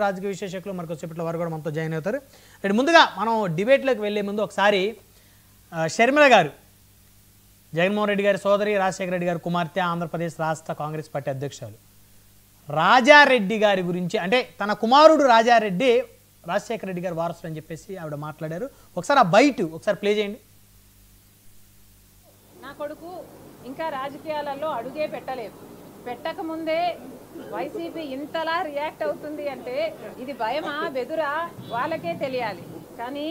రాజకీయ విశ్లేషకులు మరికొద్దిసేపట్లో వారు కూడా మనతో జాయిన్ అవుతారు. అండ్ ముందుగా మనం డిబేట్లోకి వెళ్ళే ముందు ఒకసారి షర్మిల గారు, జగన్మోహన్ రెడ్డి గారి సోదరి, రాజశేఖర రెడ్డి గారి కుమార్తె, ఆంధ్రప్రదేశ్ రాష్ట్ర కాంగ్రెస్ పార్టీ అధ్యక్షురాలు రాజారెడ్డి గారి గురించి, అంటే తన కుమారుడు రాజారెడ్డి రాజశేఖర రెడ్డి గారు వారసుడు అని చెప్పేసి ఆవిడ మాట్లాడారు. ఒకసారి ఆ బయట ఒకసారి ప్లే చేయండి. నా కొడుకు ఇంకా రాజకీయాలలో అడుగే పెట్టలేదు. పెట్టకముందే వైసీపీ ఇంతలా రియాక్ట్ అవుతుంది అంటే ఇది భయమా బెదురా వాళ్ళకే తెలియాలి. కానీ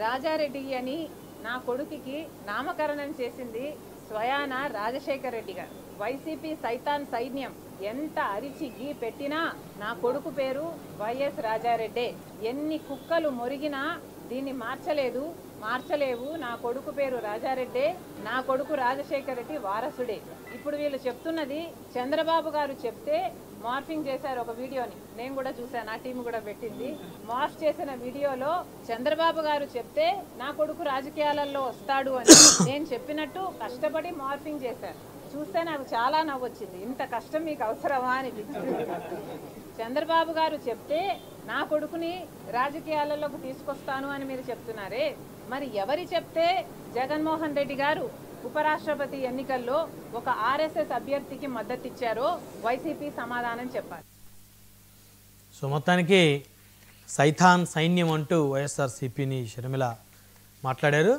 రాజారెడ్డి అని నా కొడుకుకి నామకరణం చేసింది స్వయాన రాజశేఖర రెడ్డి గారు. వైసీపీ సైతాన్ సైన్యం ఎంత అరిచి గీ పెట్టినా నా కొడుకు పేరు వైఎస్ రాజారెడ్డే. ఎన్ని కుక్కలు మొరిగినా దీన్ని మార్చలేవు. నా కొడుకు పేరు రాజారెడ్డే, నా కొడుకు రాజశేఖర రెడ్డి వారసుడే. ఇప్పుడు వీళ్ళు చెప్తున్నది చంద్రబాబు గారు చెప్తే మార్ఫింగ్ చేశారు ఒక వీడియోని, నేను కూడా చూశాను, నా టీం కూడా పెట్టింది. మార్ఫ్ చేసిన వీడియోలో చంద్రబాబు గారు చెప్తే నా కొడుకు రాజకీయాలలో వస్తాడు అని నేను చెప్పినట్టు కష్టపడి మార్ఫింగ్ చేశారు. చూస్తే నాకు చాలా నవ్వొచ్చింది. ఇంత కష్టం మీకు అవసరమా అనిపించింది. చంద్రబాబు గారు చెప్తే నా కొడుకుని రాజకీయాలలోకి తీసుకొస్తాను అని మీరు చెప్తున్నారే, మరి ఎవరి చెప్తే జగన్మోహన్ రెడ్డి గారు ఉపరాష్ట్రపతి ఎన్నికల్లో ఒక ఆర్ఎస్ఎస్ అభ్యర్థికి మద్దతు ఇచ్చారో వైసీపీ సమాధానం చెప్పాలి. సో మొత్తానికి సైతాన్ సైన్యం అంటూ వైఎస్ఆర్సీపీని షర్మిల మాట్లాడారు.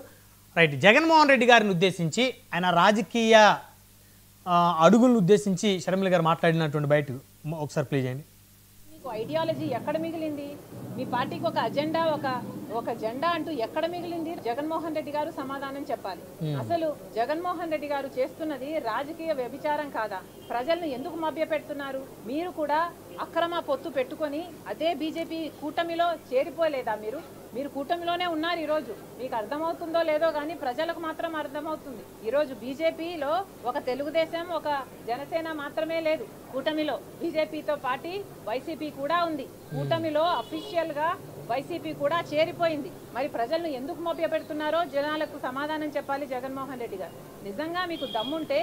రైట్, జగన్మోహన్ రెడ్డి గారిని ఉద్దేశించి, ఆయన రాజకీయ అడుగులను ఉద్దేశించి షర్మిల గారు మాట్లాడినటువంటి బయట ఒకసారి ప్లే చేయండి. మీకు ఐడియాలజీ ఎక్కడ మిగిలింది? మీ పార్టీకి ఒక అజెండా, ఒక జెండా అంటూ ఎక్కడ మిగిలింది? జగన్మోహన్ రెడ్డి గారు సమాధానం చెప్పాలి. అసలు జగన్మోహన్ రెడ్డి గారు చేస్తున్నది రాజకీయ వ్యభిచారం కాదా? ప్రజలను ఎందుకు మభ్యపెడుతున్నారు? మీరు కూడా అక్రమ పొత్తు పెట్టుకొని అదే బీజేపీ కూటమిలో చేరిపోలేదా? మీరు కూటమిలోనే ఉన్నారు. ఈరోజు మీకు అర్థమవుతుందో లేదో కానీ ప్రజలకు మాత్రం అర్థమవుతుంది. ఈరోజు బీజేపీలో ఒక తెలుగుదేశం, ఒక జనసేన మాత్రమే లేదు. కూటమిలో బీజేపీతో పాటు వైసీపీ కూడా ఉంది. కూటమిలో అఫీషియల్ గా వైసీపీ కూడా చేరిపోయింది. మరి ప్రజలను ఎందుకు మభ్యపెడుతున్నారో జనాలకు సమాధానం చెప్పాలి జగన్మోహన్ రెడ్డి గారు. నిజంగా మీకు దమ్ముంటే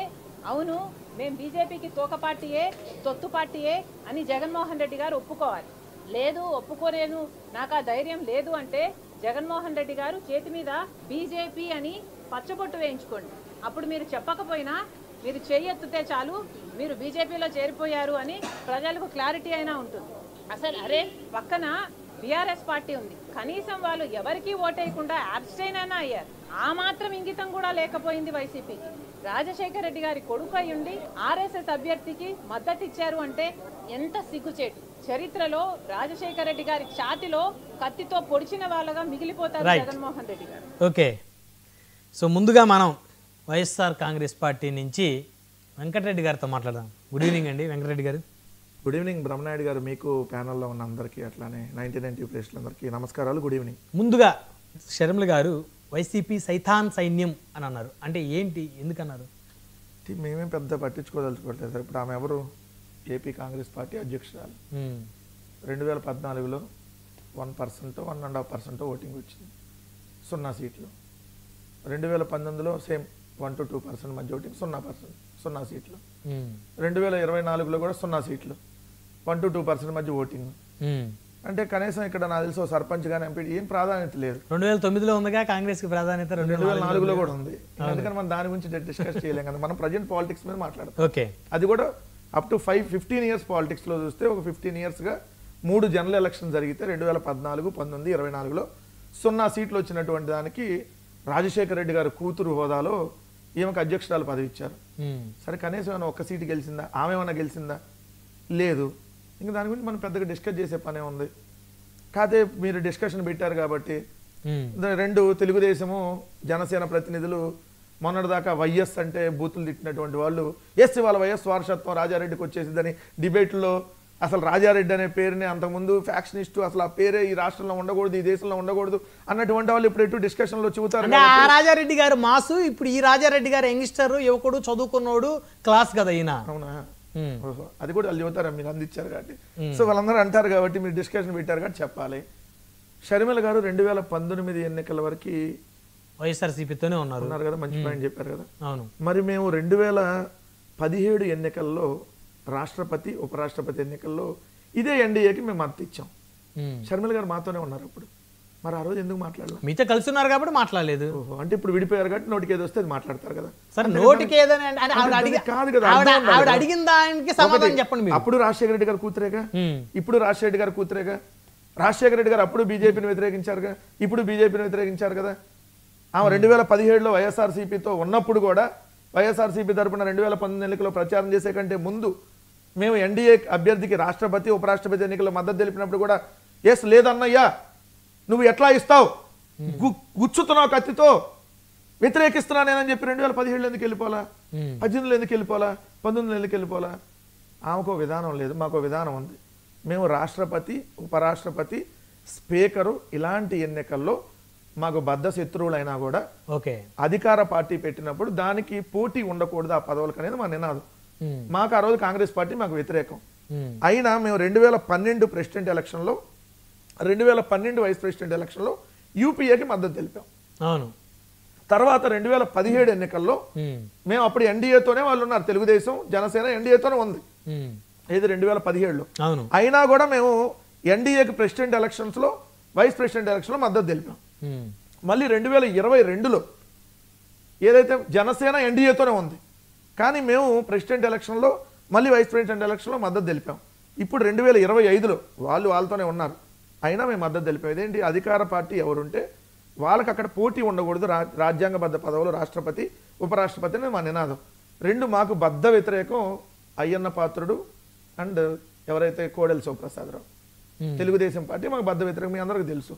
అవును మేము బీజేపీకి తోక పార్టీయే, తొత్తు పార్టీయే అని జగన్మోహన్ రెడ్డి గారు ఒప్పుకోవాలి. లేదు ఒప్పుకోలేను, నాకు ఆ ధైర్యం లేదు అంటే జగన్మోహన్ రెడ్డి గారు చేతి మీద బీజేపీ అని పచ్చబొట్టు వేయించుకోండి. అప్పుడు మీరు చెప్పకపోయినా మీరు చేయెత్తితే చాలు మీరు బీజేపీలో చేరిపోయారు అని ప్రజలకు క్లారిటీ అయినా ఉంటుంది. అసలు అరే పక్కన బీఆర్ఎస్ పార్టీ ఉంది, కనీసం వాళ్ళు ఎవరికీ ఓటేయకుండా అబ్స్టైన్ అయినా అయ్యారు. ఆ మాత్రం ఇంగితం కూడా లేకపోయింది వైసీపీకి. రాజశేఖర రెడ్డి గారి కొడుకు అయ్యుండి ఆర్ఎస్ఎస్ అభ్యర్థికి మద్దతు ఇచ్చారు అంటే ఎంత సిగ్గుచేటు. చరిత్రలో రాజశేఖర రెడ్డి గారి ఛాతిలో కత్తితో పొడిచిన వాళ్ళగా మిగిలిపోతారు జగన్మోహన్ రెడ్డి గారు. ఓకే, సో ముందుగా మనం వైఎస్ఆర్ కాంగ్రెస్ పార్టీ నుంచి వెంకటరెడ్డి గారితో మాట్లాడదాం. గుడ్ ఈవినింగ్ అండి వెంకటరెడ్డి గారు. గుడ్ ఈవినింగ్ బ్రహ్మనాయుడు గారు, మీకు ప్యానల్లో ఉన్న అందరికీ అట్లానే 99 ప్లేస్లందరికీ నమస్కారాలు. Good evening. ముందుగా షర్మిల గారు వైసీపీ సైతాన్ సైన్యం అని అన్నారు, అంటే ఏంటి, ఎందుకన్నారు? మేమేం పెద్ద పట్టించుకోదలుచుకోవట్లేదు సార్. ఇప్పుడు ఆమె ఎవరు? ఏపీ కాంగ్రెస్ పార్టీ అధ్యక్షురాలు. 2014లో 1%, 1.5% ఓటింగ్ వచ్చింది, 0 సీట్లు. 2019లో సేమ్ 1 to 2% మధ్య ఓటింగ్, 0 సీట్లు. 2024లో కూడా 0 సీట్లు, 1 to 2% మధ్య ఓటింగ్. అంటే కనీసం ఇక్కడ నాకు తెలిసి సర్పంచ్ కానీ ఎంపీ ఏం ప్రాధాన్యత లేదు. 2009లో ఉందిగా కాంగ్రెస్ కి ప్రాధాన్యత, 2004లో కూడా ఉంది. అందుకని మనం దాని గురించి డిస్కస్ చేయలేం కదా, మనం ప్రజెంట్ పాలిటిక్స్ మీద మాట్లాడతాం. ఓకే, అది కూడా అప్ టు 15 ఇయర్స్ పాలిటిక్స్ లో చూస్తే ఒక 15 ఇయర్స్ గా 3 జనరల్ ఎలక్షన్ జరిగితే 2014, 19, 24లో 0 సీట్లు వచ్చినటువంటి దానికి రాజశేఖర రెడ్డి గారు కూతురు హోదాలో ఈమెకు అధ్యక్షురాలు పదవి ఇచ్చారు. సరే కనీసం ఏమైనా ఒక్క సీటు గెలిచిందా? ఆమె ఏమైనా గెలిచిందా? లేదు. ఇంకా దాని గురించి మనం పెద్దగా డిస్కస్ చేసే పనే ఉంది. కాదే మీరు డిస్కషన్ పెట్టారు కాబట్టి 2 తెలుగుదేశము జనసేన ప్రతినిధులు మొన్నటిదాకా వైఎస్ అంటే బూతులు తిట్టినటువంటి వాళ్ళు ఇవాళ వైఎస్ వారసత్వం రాజారెడ్డికి వచ్చేసిందని డిబేట్లో అసలు రాజారెడ్డి అనే పేరుని అంతకుముందు ఫ్యాక్షనిస్టు, అసలు ఆ పేరే ఈ రాష్ట్రంలో ఉండకూడదు, ఈ దేశంలో ఉండకూడదు అన్నటువంటి వాళ్ళు ఇప్పుడు ఎటు డిస్కషన్ లో చెబుతారు. ఆ రాజారెడ్డి గారు మాసు, ఇప్పుడు ఈ రాజారెడ్డి గారు యంగ్స్టర్, యువకుడు, చదువుకున్నోడు, క్లాస్ కదా ఈయన. అవునా? అది కూడా వాళ్ళు చెబుతారా, మీరు అందించారు కాబట్టి. సో వాళ్ళందరూ అంటారు కాబట్టి మీరు డిస్కషన్ పెట్టారు కాబట్టి చెప్పాలి. షర్మిల గారు 2019 ఎన్నికల వరకు వైఎస్ఆర్సీపీతోనే ఉన్నారు కదా, మంచి పాయింట్ చెప్పారు కదా. అవును. మరి మేము 2017 ఎన్నికల్లో రాష్ట్రపతి ఉపరాష్ట్రపతి ఎన్నికల్లో ఇదే ఎన్డీఏకి మేము మద్దతు ఇచ్చాం. షర్మిల గారు మాతోనే ఉన్నారు అప్పుడు, మరి ఆ రోజు ఎందుకు మాట్లాడలేదు? మీతో కలిసి ఉన్నారు కాబట్టి మాట్లాడలేదు. ఓహో, అంటే ఇప్పుడు విడిపోయారు కాబట్టి నోటికి ఏదో వస్తే అది మాట్లాడతారు కదా. సరే నోటికి ఏదని అంటే కాదు కదా, ఆవిడ అడిగిన దానికి సమాధానం చెప్పండి మీరు. అప్పుడు రాజశేఖర రెడ్డి గారు కూతురేగా, ఇప్పుడు రాజశేఖర రెడ్డి గారు కూతురేగా. రాజశేఖర రెడ్డి గారు అప్పుడు బీజేపీని వ్యతిరేకించారుగా, ఇప్పుడు బీజేపీని వ్యతిరేకించారు కదా. ఆమె 2017లో వైఎస్ఆర్సీపీతో ఉన్నప్పుడు కూడా వైఎస్ఆర్సీపీ తరపున 2019 ఎన్నికల్లో ప్రచారం చేసే కంటే ముందు మేము ఎన్డీఏ అభ్యర్థికి రాష్ట్రపతి ఉపరాష్ట్రపతి ఎన్నికల్లో మద్దతు తెలిపినప్పుడు కూడా ఎస్ లేదన్నయ్యా నువ్వు ఎట్లా ఇస్తావు, గుచ్చుతున్నావు కత్తితో, వ్యతిరేకిస్తున్నా నేనని చెప్పి 2017లో ఎందుకు వెళ్ళిపోలా, 18లో ఎందుకు వెళ్ళిపోలా, 19లో ఎందుకు వెళ్ళిపోలా? ఆమెకో విధానం లేదు, మాకో విధానం ఉంది. మేము రాష్ట్రపతి ఉపరాష్ట్రపతి స్పీకరు ఇలాంటి ఎన్నికల్లో మాకు బద్ధ శత్రువులైనా కూడా అధికార పార్టీ పెట్టినప్పుడు దానికి పోటీ ఉండకూడదు ఆ పదవులకు అనేది మా నినాదం. మాకు ఆ రోజు కాంగ్రెస్ పార్టీ మాకు వ్యతిరేకం అయినా మేము 2012 ప్రెసిడెంట్ ఎలక్షన్లో 2012 వైస్ ప్రెసిడెంట్ ఎలక్షన్లో యూపీఏకి మద్దతు తెలిపాం. తర్వాత 2017 ఎన్నికల్లో మేము అప్పుడు ఎన్డీఏతోనే వాళ్ళు ఉన్నారు, తెలుగుదేశం జనసేన ఎన్డీఏతోనే ఉంది ఇది 2017లో. అయినా కూడా మేము ఎన్డీఏకి ప్రెసిడెంట్ ఎలక్షన్స్ లో వైస్ ప్రెసిడెంట్ ఎలక్షన్ లో మద్దతు తెలిపాం. మళ్ళీ 2022లో ఏదైతే జనసేన ఎన్డీఏతోనే ఉంది కానీ మేము ప్రెసిడెంట్ ఎలక్షన్లో మళ్ళీ వైస్ ప్రెసిడెంట్ ఎలక్షన్లో మద్దతు తెలిపాం. ఇప్పుడు 2025లో వాళ్ళతోనే ఉన్నారు అయినా మేము మద్దతు తెలిపాం. ఇదేంటి, అధికార పార్టీ ఎవరుంటే వాళ్ళకి అక్కడ పోటీ ఉండకూడదు, రాజ్యాంగబద్ధ పదవులు రాష్ట్రపతి ఉపరాష్ట్రపతి అనేది మా నినాదం. రెండు మాకు బద్ధ వ్యతిరేకం అయ్యన్న పాత్రుడు అండ్ ఎవరైతే కోడెల శివప్రసాదరావు తెలుగుదేశం పార్టీ మాకు బద్ధ వ్యతిరేకం మీ అందరికీ తెలుసు.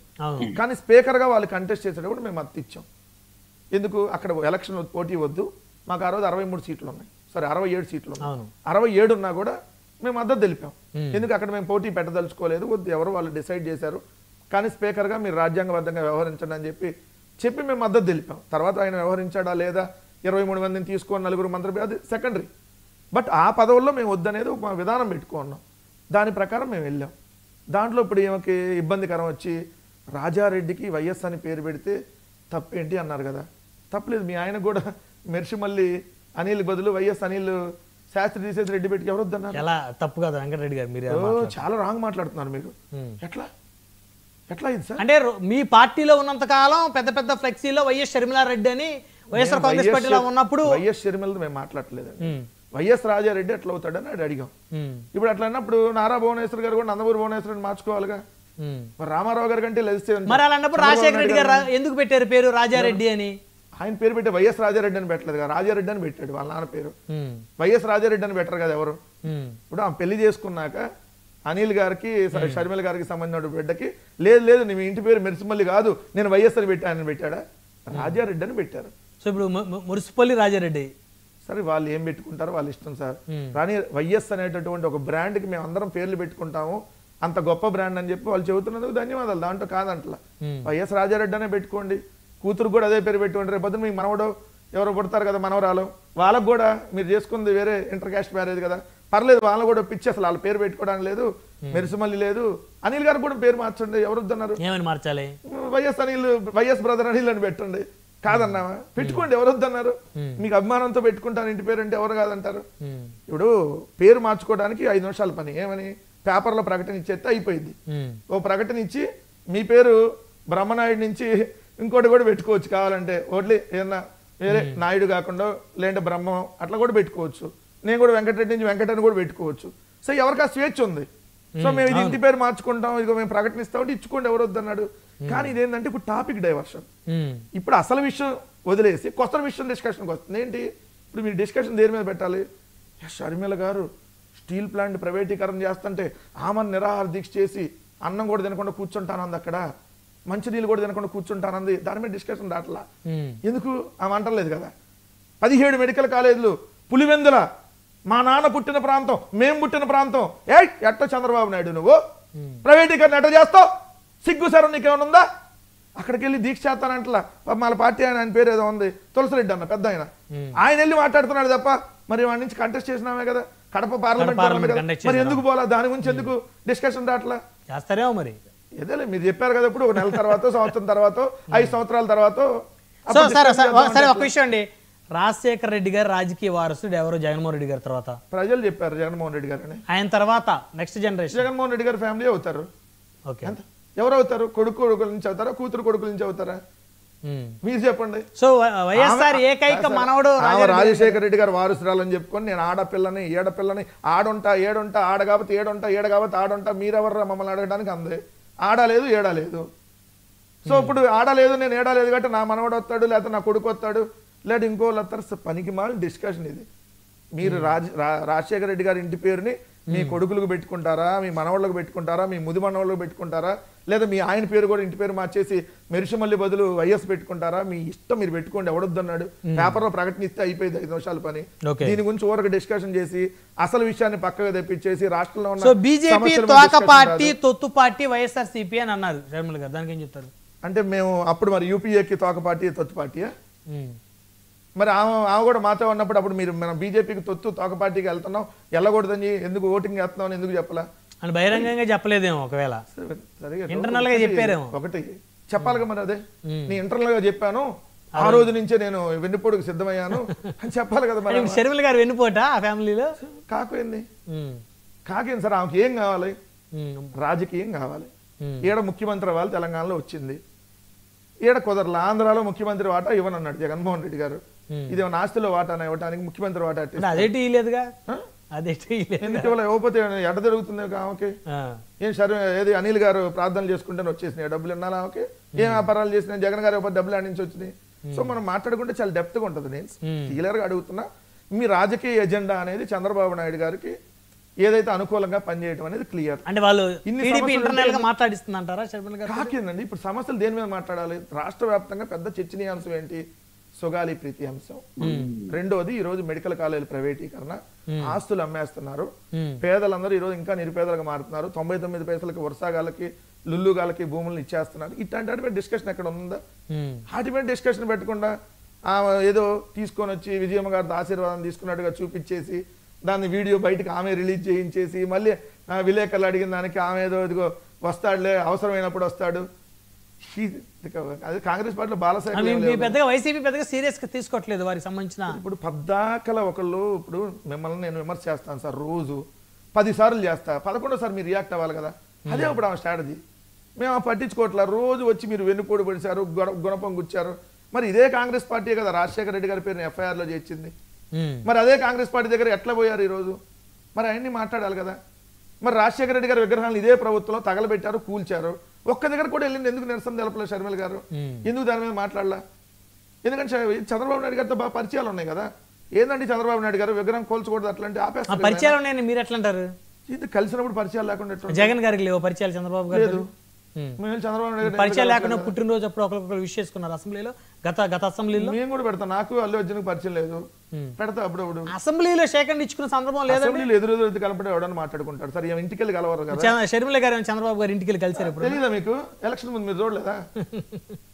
కానీ స్పీకర్గా వాళ్ళు కంటెస్ట్ చేసేటప్పుడు మేము మద్దతు ఇచ్చాం. ఎందుకు, అక్కడ ఎలక్షన్ పోటీ వద్దు, మాకు ఆ రోజు 63 సీట్లు ఉన్నాయి, సారీ 67 సీట్లు ఉన్నాయి, 67 ఉన్నా కూడా మేము మద్దతు తెలిపాం. ఎందుకు, అక్కడ మేము పోటీ పెట్టదలుచుకోలేదు, వద్దు ఎవరు వాళ్ళు డిసైడ్ చేశారు, కానీ స్పీకర్గా మీరు రాజ్యాంగబద్ధంగా వ్యవహరించండి అని చెప్పి మేము మద్దతు తెలిపాం. తర్వాత ఆయన వ్యవహరించాడా లేదా, 23 మందిని తీసుకొని 4 మంత్రి అది సెకండరీ, బట్ ఆ పదవుల్లో మేము వద్దనేది ఒక విధానం పెట్టుకున్నాం. దాని ప్రకారం మేము వెళ్ళాం. దాంట్లో ఇప్పుడు ఏమకి ఇబ్బందికరం వచ్చి రాజారెడ్డికి వైఎస్ అని పేరు పెడితే తప్పేంటి అన్నారు కదా. తప్పలేదు, మీ ఆయన కూడా మెర్షిమల్లి అనిల్ బదులు వైఎస్ అనిల్ శాస్త్రి తీసేసి రెడ్డి పెట్టి ఎవరు వద్దన్నారు. ఎలా తప్పు కదా వెంకటరెడ్డి గారు, మీరు చాలా రాంగ్ మాట్లాడుతున్నారు మీరు. ఎట్లా ఇది సార్, అంటే మీ పార్టీలో ఉన్నంత కాలం పెద్ద పెద్ద ఫ్లెక్సీలో వైఎస్ షర్మిలారెడ్డి అని వైఎస్ఆర్ కాంగ్రెస్ పార్టీలో ఉన్నప్పుడు వైఎస్ షర్మిల మేము మాట్లాడలేదండి, వైఎస్ రాజారెడ్డి ఎట్లా అవుతాడని అది అడిగాం. ఇప్పుడు అట్లా అన్నప్పుడు నారా భువనేశ్వర్ గారు కూడా నందమూరి భువనేశ్వర్ మార్చుకోవాలిగా, మరి రామారావు గారి కంటే మరి అన్నప్పుడు రాజశేఖర రెడ్డి గారు ఎందుకు పెట్టారు పేరు రాజారెడ్డి అని? ఆయన పేరు పెట్టే వైఎస్ రాజారెడ్డి అని పెట్టలేదు కదా, రాజారెడ్డి అని పెట్టాడు వాళ్ళ నాన్న పేరు. వైఎస్ రాజారెడ్డి అని పెట్టరు కదా ఎవరు. ఇప్పుడు ఆమె పెళ్లి చేసుకున్నాక అనిల్ గారికి షర్మిల గారికి సంబంధించిన బిడ్డకి లేదు నీ ఇంటి పేరు మెరిసిమల్లి కాదు నేను వైఎస్ అని పెట్టానని పెట్టాడా, రాజారెడ్డి అని పెట్టారు. సో ఇప్పుడు మురిసిపల్లి రాజారెడ్డి, సరే వాళ్ళు ఏం పెట్టుకుంటారో వాళ్ళ ఇష్టం సార్. కానీ వైఎస్ అనేటటువంటి ఒక బ్రాండ్కి మేము అందరం పేర్లు పెట్టుకుంటాము, అంత గొప్ప బ్రాండ్ అని చెప్పి వాళ్ళు చెబుతున్నందుకు ధన్యవాదాలు, దాంట్లో కాదంటలా. వైఎస్ రాజారెడ్డి అనే పెట్టుకోండి, కూతురు కూడా అదే పేరు పెట్టుకోండి, రేపు పొద్దున మీ మనవడు ఎవరో పుడతారు కదా మనవరాలు, వాళ్ళకు కూడా మీరు చేసుకుంది వేరే ఇంటర్ క్యాస్ట్ మ్యారేజ్ కదా, పర్లేదు వాళ్ళని కూడా పిచ్చి, అసలు వాళ్ళ పేరు పెట్టుకోవడానికి లేదు, మెరిసిమల్లి లేదు. అనిల్ గారు కూడా పేరు మార్చండి, ఎవరు వద్దన్నారు, ఏమని మార్చాలి, YS Anil YS brother Anil అని పెట్టండి, కాదన్నావా పెట్టుకోండి, ఎవరు వద్దన్నారు, మీకు అభిమానంతో పెట్టుకుంటాను ఇంటి పేరు అంటే ఎవరు కాదంటారు. ఇప్పుడు పేరు మార్చుకోవడానికి 5 నిమిషాల పని, ఏమని పేపర్లో ప్రకటన ఇచ్చేస్తే అయిపోయింది. ఓ ప్రకటన ఇచ్చి మీ పేరు బ్రహ్మనాయుడు నుంచి ఇంకోటి కూడా పెట్టుకోవచ్చు కావాలంటే, ఓట్లీ ఏదన్నా వేరే నాయుడు కాకుండా లేదంటే బ్రహ్మం అట్లా కూడా పెట్టుకోవచ్చు. నేను కూడా వెంకటరెడ్డి నుంచి వెంకటని కూడా పెట్టుకోవచ్చు. సో ఎవరికి ఆ స్వేచ్ఛ ఉంది. సో మేము ఇది ఇంటి పేరు మార్చుకుంటాం, ఇదిగో మేము ప్రకటనిస్తామంటే ఇచ్చుకోండి, ఎవరు వద్దన్నాడు. కానీ ఇదేంటంటే ఇప్పుడు టాపిక్ డైవర్షన్, ఇప్పుడు అసలు విషయం వదిలేసి కొత్త విషయం డిస్కషన్కి వస్తుంది. ఏంటి, ఇప్పుడు మీరు డిస్కషన్ దేని మీద పెట్టాలి, షర్మిల గారు స్టీల్ ప్లాంట్ ప్రైవేటీకరణ చేస్తుంటే ఆమె నిరాహార దీక్ష చేసి అన్నం కూడా తినకుండా కూర్చుంటానంది, అక్కడ మంచినీళ్ళు కూడా తినకుండా కూర్చుంటానంది, దాని మీద డిస్కషన్ రావట్లా. ఎందుకు, ఆమె అంటలేదు కదా. 17 మెడికల్ కాలేజీలు పులివెందుల, మా నాన్న పుట్టిన ప్రాంతం, మేము పుట్టిన ప్రాంతం, ఎట్ట చంద్రబాబు నాయుడు నువ్వు ప్రైవేటీకరణ ఎట్ట చేస్తావు, సిగ్గు సరం నీకేమైనా ఉందా, అక్కడికి వెళ్ళి దీక్ష చేస్తానంటలా. మన పార్టీ ఆయన పేరు ఏదో ఉంది తులసిరెడ్డి అన్న పెద్ద ఆయన వెళ్ళి మాట్లాడుతున్నాడు తప్ప, మరి వాడి నుంచి కంటెస్ట్ చేసినామే కదా కడప పార్లమెంట్, మరి ఎందుకు పోలా, దాని గురించి ఎందుకు డిస్కషన్ రావట్లా చేస్తారేమో మరి. ఏదేలే మీరు చెప్పారు కదా, ఇప్పుడు 1 నెల తర్వాత సంవత్సరం తర్వాత 5 సంవత్సరాల తర్వాత. సరే ఒక విషయం అండి, రాజశేఖర రెడ్డి గారు రాజకీయ వారసుడు ఎవరు, జగన్మోహన్ రెడ్డి గారి తర్వాత ప్రజలు చెప్పారు జగన్మోహన్ రెడ్డి గారు అని, ఆయన తర్వాత నెక్స్ట్ జనరేషన్ జగన్మోహన్ రెడ్డి గారి ఫ్యామిలీ అవుతారు. ఓకే. ఎంత ఎవరు అవుతారు? కొడుకుల నుంచి అవుతారా, కూతురు కొడుకుల నుంచి అవుతారా? మీరు చెప్పండి. సో వైఎస్ఆర్ ఏకైక మనవడు రాజశేఖర రెడ్డి గారు వారసురాలని చెప్పుకొని నేను ఆడపిల్లని ఏడపిల్లని ఆడుంటా ఆడ కాబట్టి ఏడ కాబట్టి ఆడుంటా మీరెవర్రా మమ్మల్ని అడగడానికి అందే. ఆడలేదు ఏడలేదు. సో ఇప్పుడు ఆడలేదు నేను ఏడలేదు కాబట్టి నా మనవడు వస్తాడు, లేకపోతే నా కొడుకు వస్తాడు, లేదా ఇంకోళ్ళు వస్తారు. పనికి మాలి డిస్కషన్ ఇది. మీరు రాజశేఖర రెడ్డి గారి ఇంటి పేరుని మీ కొడుకులకు పెట్టుకుంటారా, మీ మనవాళ్ళకు పెట్టుకుంటారా, మీ ముది మనవాళ్ళకు పెట్టుకుంటారా, లేదా మీ ఆయన పేరు కూడా ఇంటి పేరు మార్చేసి మెరిషమల్లి బదులు వైఎస్ పెట్టుకుంటారా? మీ ఇష్టం, మీరు పెట్టుకోండి. ఎవడొద్దన్నాడు? పేపర్లో ప్రకటనిస్తే అయిపోయింది 5 నిమిషాల పని. దీని గురించి ఊరక డిస్కషన్ చేసి అసలు విషయాన్ని పక్కగా తెప్పించేసి రాష్ట్రంలో ఉన్న బీజేపీ తోక పార్టీ తొత్తు పార్టీ వైఎస్ఆర్సీపీ అని అన్నారు షర్మిల గారు. దానికి ఏం చెప్తారు? అంటే మేము అప్పుడు మరి యూపీఏకి తోక పార్టీ తొత్తు పార్టీయా? మరి ఆమె కూడా మాతో ఉన్నప్పుడు అప్పుడు మీరు మనం బీజేపీకి తోక పార్టీకి వెళ్తున్నాం, వెళ్ళకూడదని ఎందుకు ఓటింగ్ వేస్తున్నాం ఎందుకు చెప్పలా అని బహిరంగంగా చెప్పలేదేమో. ఒకవేళ ఇంటర్నల్ గా చెప్పారేమో. ఒకటి చెప్పాలిగా మరి. అదే నీ ఇంటర్నల్ గా చెప్పాను, ఆ రోజు నుంచే నేను వెన్నుపోటుకు సిద్ధమయ్యాను అని చెప్పాలి కదా. మరి షర్మిల గారు వెన్నుపోట ఆ ఫ్యామిలీలో కాకేంది సార్? ఆమెకి ఏం కావాలి? రాజకీయం కావాలి. ఈడ ముఖ్యమంత్రి వాళ్ళు తెలంగాణలో వచ్చింది, ఈడ కుదరలా. ఆంధ్రాలో ముఖ్యమంత్రి వాటా ఇవ్వనన్నాడు జగన్మోహన్ రెడ్డి గారు. ఇది ఆస్తిలో వాటా ఇవ్వడానికి ముఖ్యమంత్రి వాటా అదేంటి ఇవ్వలేదుగా. ఎందుకు ఇవ్వకపోతే ఎడ జరుగుతుంది ఆమెకి? ఏం సరే ఏది అనిల్ గారు ప్రార్థనలు చేసుకుంటే వచ్చేసినాయి డబ్బులు ఇన్నాలా ఆమెకి? ఏం వ్యాపారాలు చేసినాయి? జగన్ గారు ఇవ్వకపోతే డబ్బులు ఆడించి వచ్చినాయి. సో మనం మాట్లాడుకుంటే చాలా డెప్త్ గా ఉంటుంది. నేను క్లియర్ గా అడుగుతున్నా, మీ రాజకీయ ఎజెండా అనేది చంద్రబాబు నాయుడు గారికి ఏదైతే అనుకూలంగా పనిచేయడం అనేది క్లియర్. అంటే వాళ్ళు ఇంటర్నల్ గా మాట్లాడిస్తుందంటారా షర్మిల గారు? కాకేందండి. ఇప్పుడు సమస్యలు దేని మీద మాట్లాడాలి? రాష్ట్ర వ్యాప్తంగా పెద్ద చర్చనీయాంశం ఏంటి? సుగాలి ప్రీతి అంశం. రెండోది ఈ రోజు మెడికల్ కాలేజీల ప్రైవేటీకరణ, ఆస్తులు అమ్మేస్తున్నారు, పేదలందరూ ఈ రోజు ఇంకా నిరుపేదలుగా మారుతున్నారు, 99 పైసలకి వర్షాగాలకి లుల్లుగాలకి భూములను ఇచ్చేస్తున్నారు. ఇట్లాంటి డిస్కషన్ ఎక్కడ ఉందా? వాటి మీద డిస్కషన్ పెట్టకుండా ఏదో తీసుకొని వచ్చి విజయమ్మ గారి ఆశీర్వాదం తీసుకున్నట్టుగా చూపించేసి దాన్ని వీడియో బయటకు ఆమె రిలీజ్ చేయించేసి మళ్ళీ విలేకరులు అడిగిన దానికి ఆమె ఏదో ఇదిగో వస్తాడులే అవసరమైనప్పుడు వస్తాడు. అది కాంగ్రెస్ పార్టీలో పెద్దగా వైసీపీ పెద్దగా సీరియస్ గా తీసుకోవట్లేదు వారికి సంబంధించిన. ఇప్పుడు పద్దాకల ఒకళ్ళు ఇప్పుడు మిమ్మల్ని నేను విమర్శ చేస్తాను సార్, రోజు 10 సార్లు చేస్తా, 11వ సారి మీరు రియాక్ట్ అవ్వాలి కదా. అదే ఇప్పుడు ఆమె స్ట్రాటజీ. మేము పట్టించుకోవట్లా, రోజు వచ్చి మీరు వెన్నుపోటు పడిచారు, గుణపం గుచ్చారు. మరి ఇదే కాంగ్రెస్ పార్టీ కదా రాజశేఖర రెడ్డి గారి పేరుని FIR లో చేర్చింది. మరి అదే కాంగ్రెస్ పార్టీ దగ్గర ఎట్లా పోయారు ఈరోజు? మరి అవన్నీ మాట్లాడాలి కదా. మరి రాజశేఖర రెడ్డి గారి విగ్రహాలను ఇదే ప్రభుత్వంలో తగలబెట్టారు, కూల్చారు. ఒక్క దగ్గర కూడా వెళ్ళింది ఎందుకు నిరసన తెలపలేదు షర్మిల గారు? ఎందుకు దాని మీద మాట్లాడలా? ఎందుకంటే చంద్రబాబు నాయుడు గారితో బాగా పరిచయాలు ఉన్నాయి కదా. ఏంటంటే చంద్రబాబు నాయుడు గారు విగ్రహం కోల్చకూడదు అట్లాంటి ఆపేస్తారు. పరిచయాలు ఉన్నాయని మీరు ఎట్లా అంటారు? ఇది కలిసినప్పుడు పరిచయాలు లేకుండా జగన్ గారికి లేవు పరిచయాలు, చంద్రబాబు గారు చంద్రబాబు నాయుడు పరిచయాలు లేకుండా పుట్టినరోజు అప్పుడు ఒకరికొకరు విష్ చేసుకున్నారు అసెంబ్లీలో. గత అసెంబ్లీలో మేము కూడా పెడతాం. నాకు అల్లు అర్జున్కి పరిచయం లేదు, పెడతా అప్పుడప్పుడు. అసెంబ్లీలో సేకరణ ఇచ్చుకున్న సందర్భం లేదు. అసెంబ్లీలో ఎదురు కలపడే ఎవడని మాట్లాడుకుంటాడు సార్. ఇంటికి వెళ్ళి కలవరు కదా. షర్మిల గారు చంద్రబాబు గారు ఇంటికి వెళ్ళి కలిసారు. తెలీదా మీకు? ఎలక్షన్ ముందు మీరు చూడలేదా?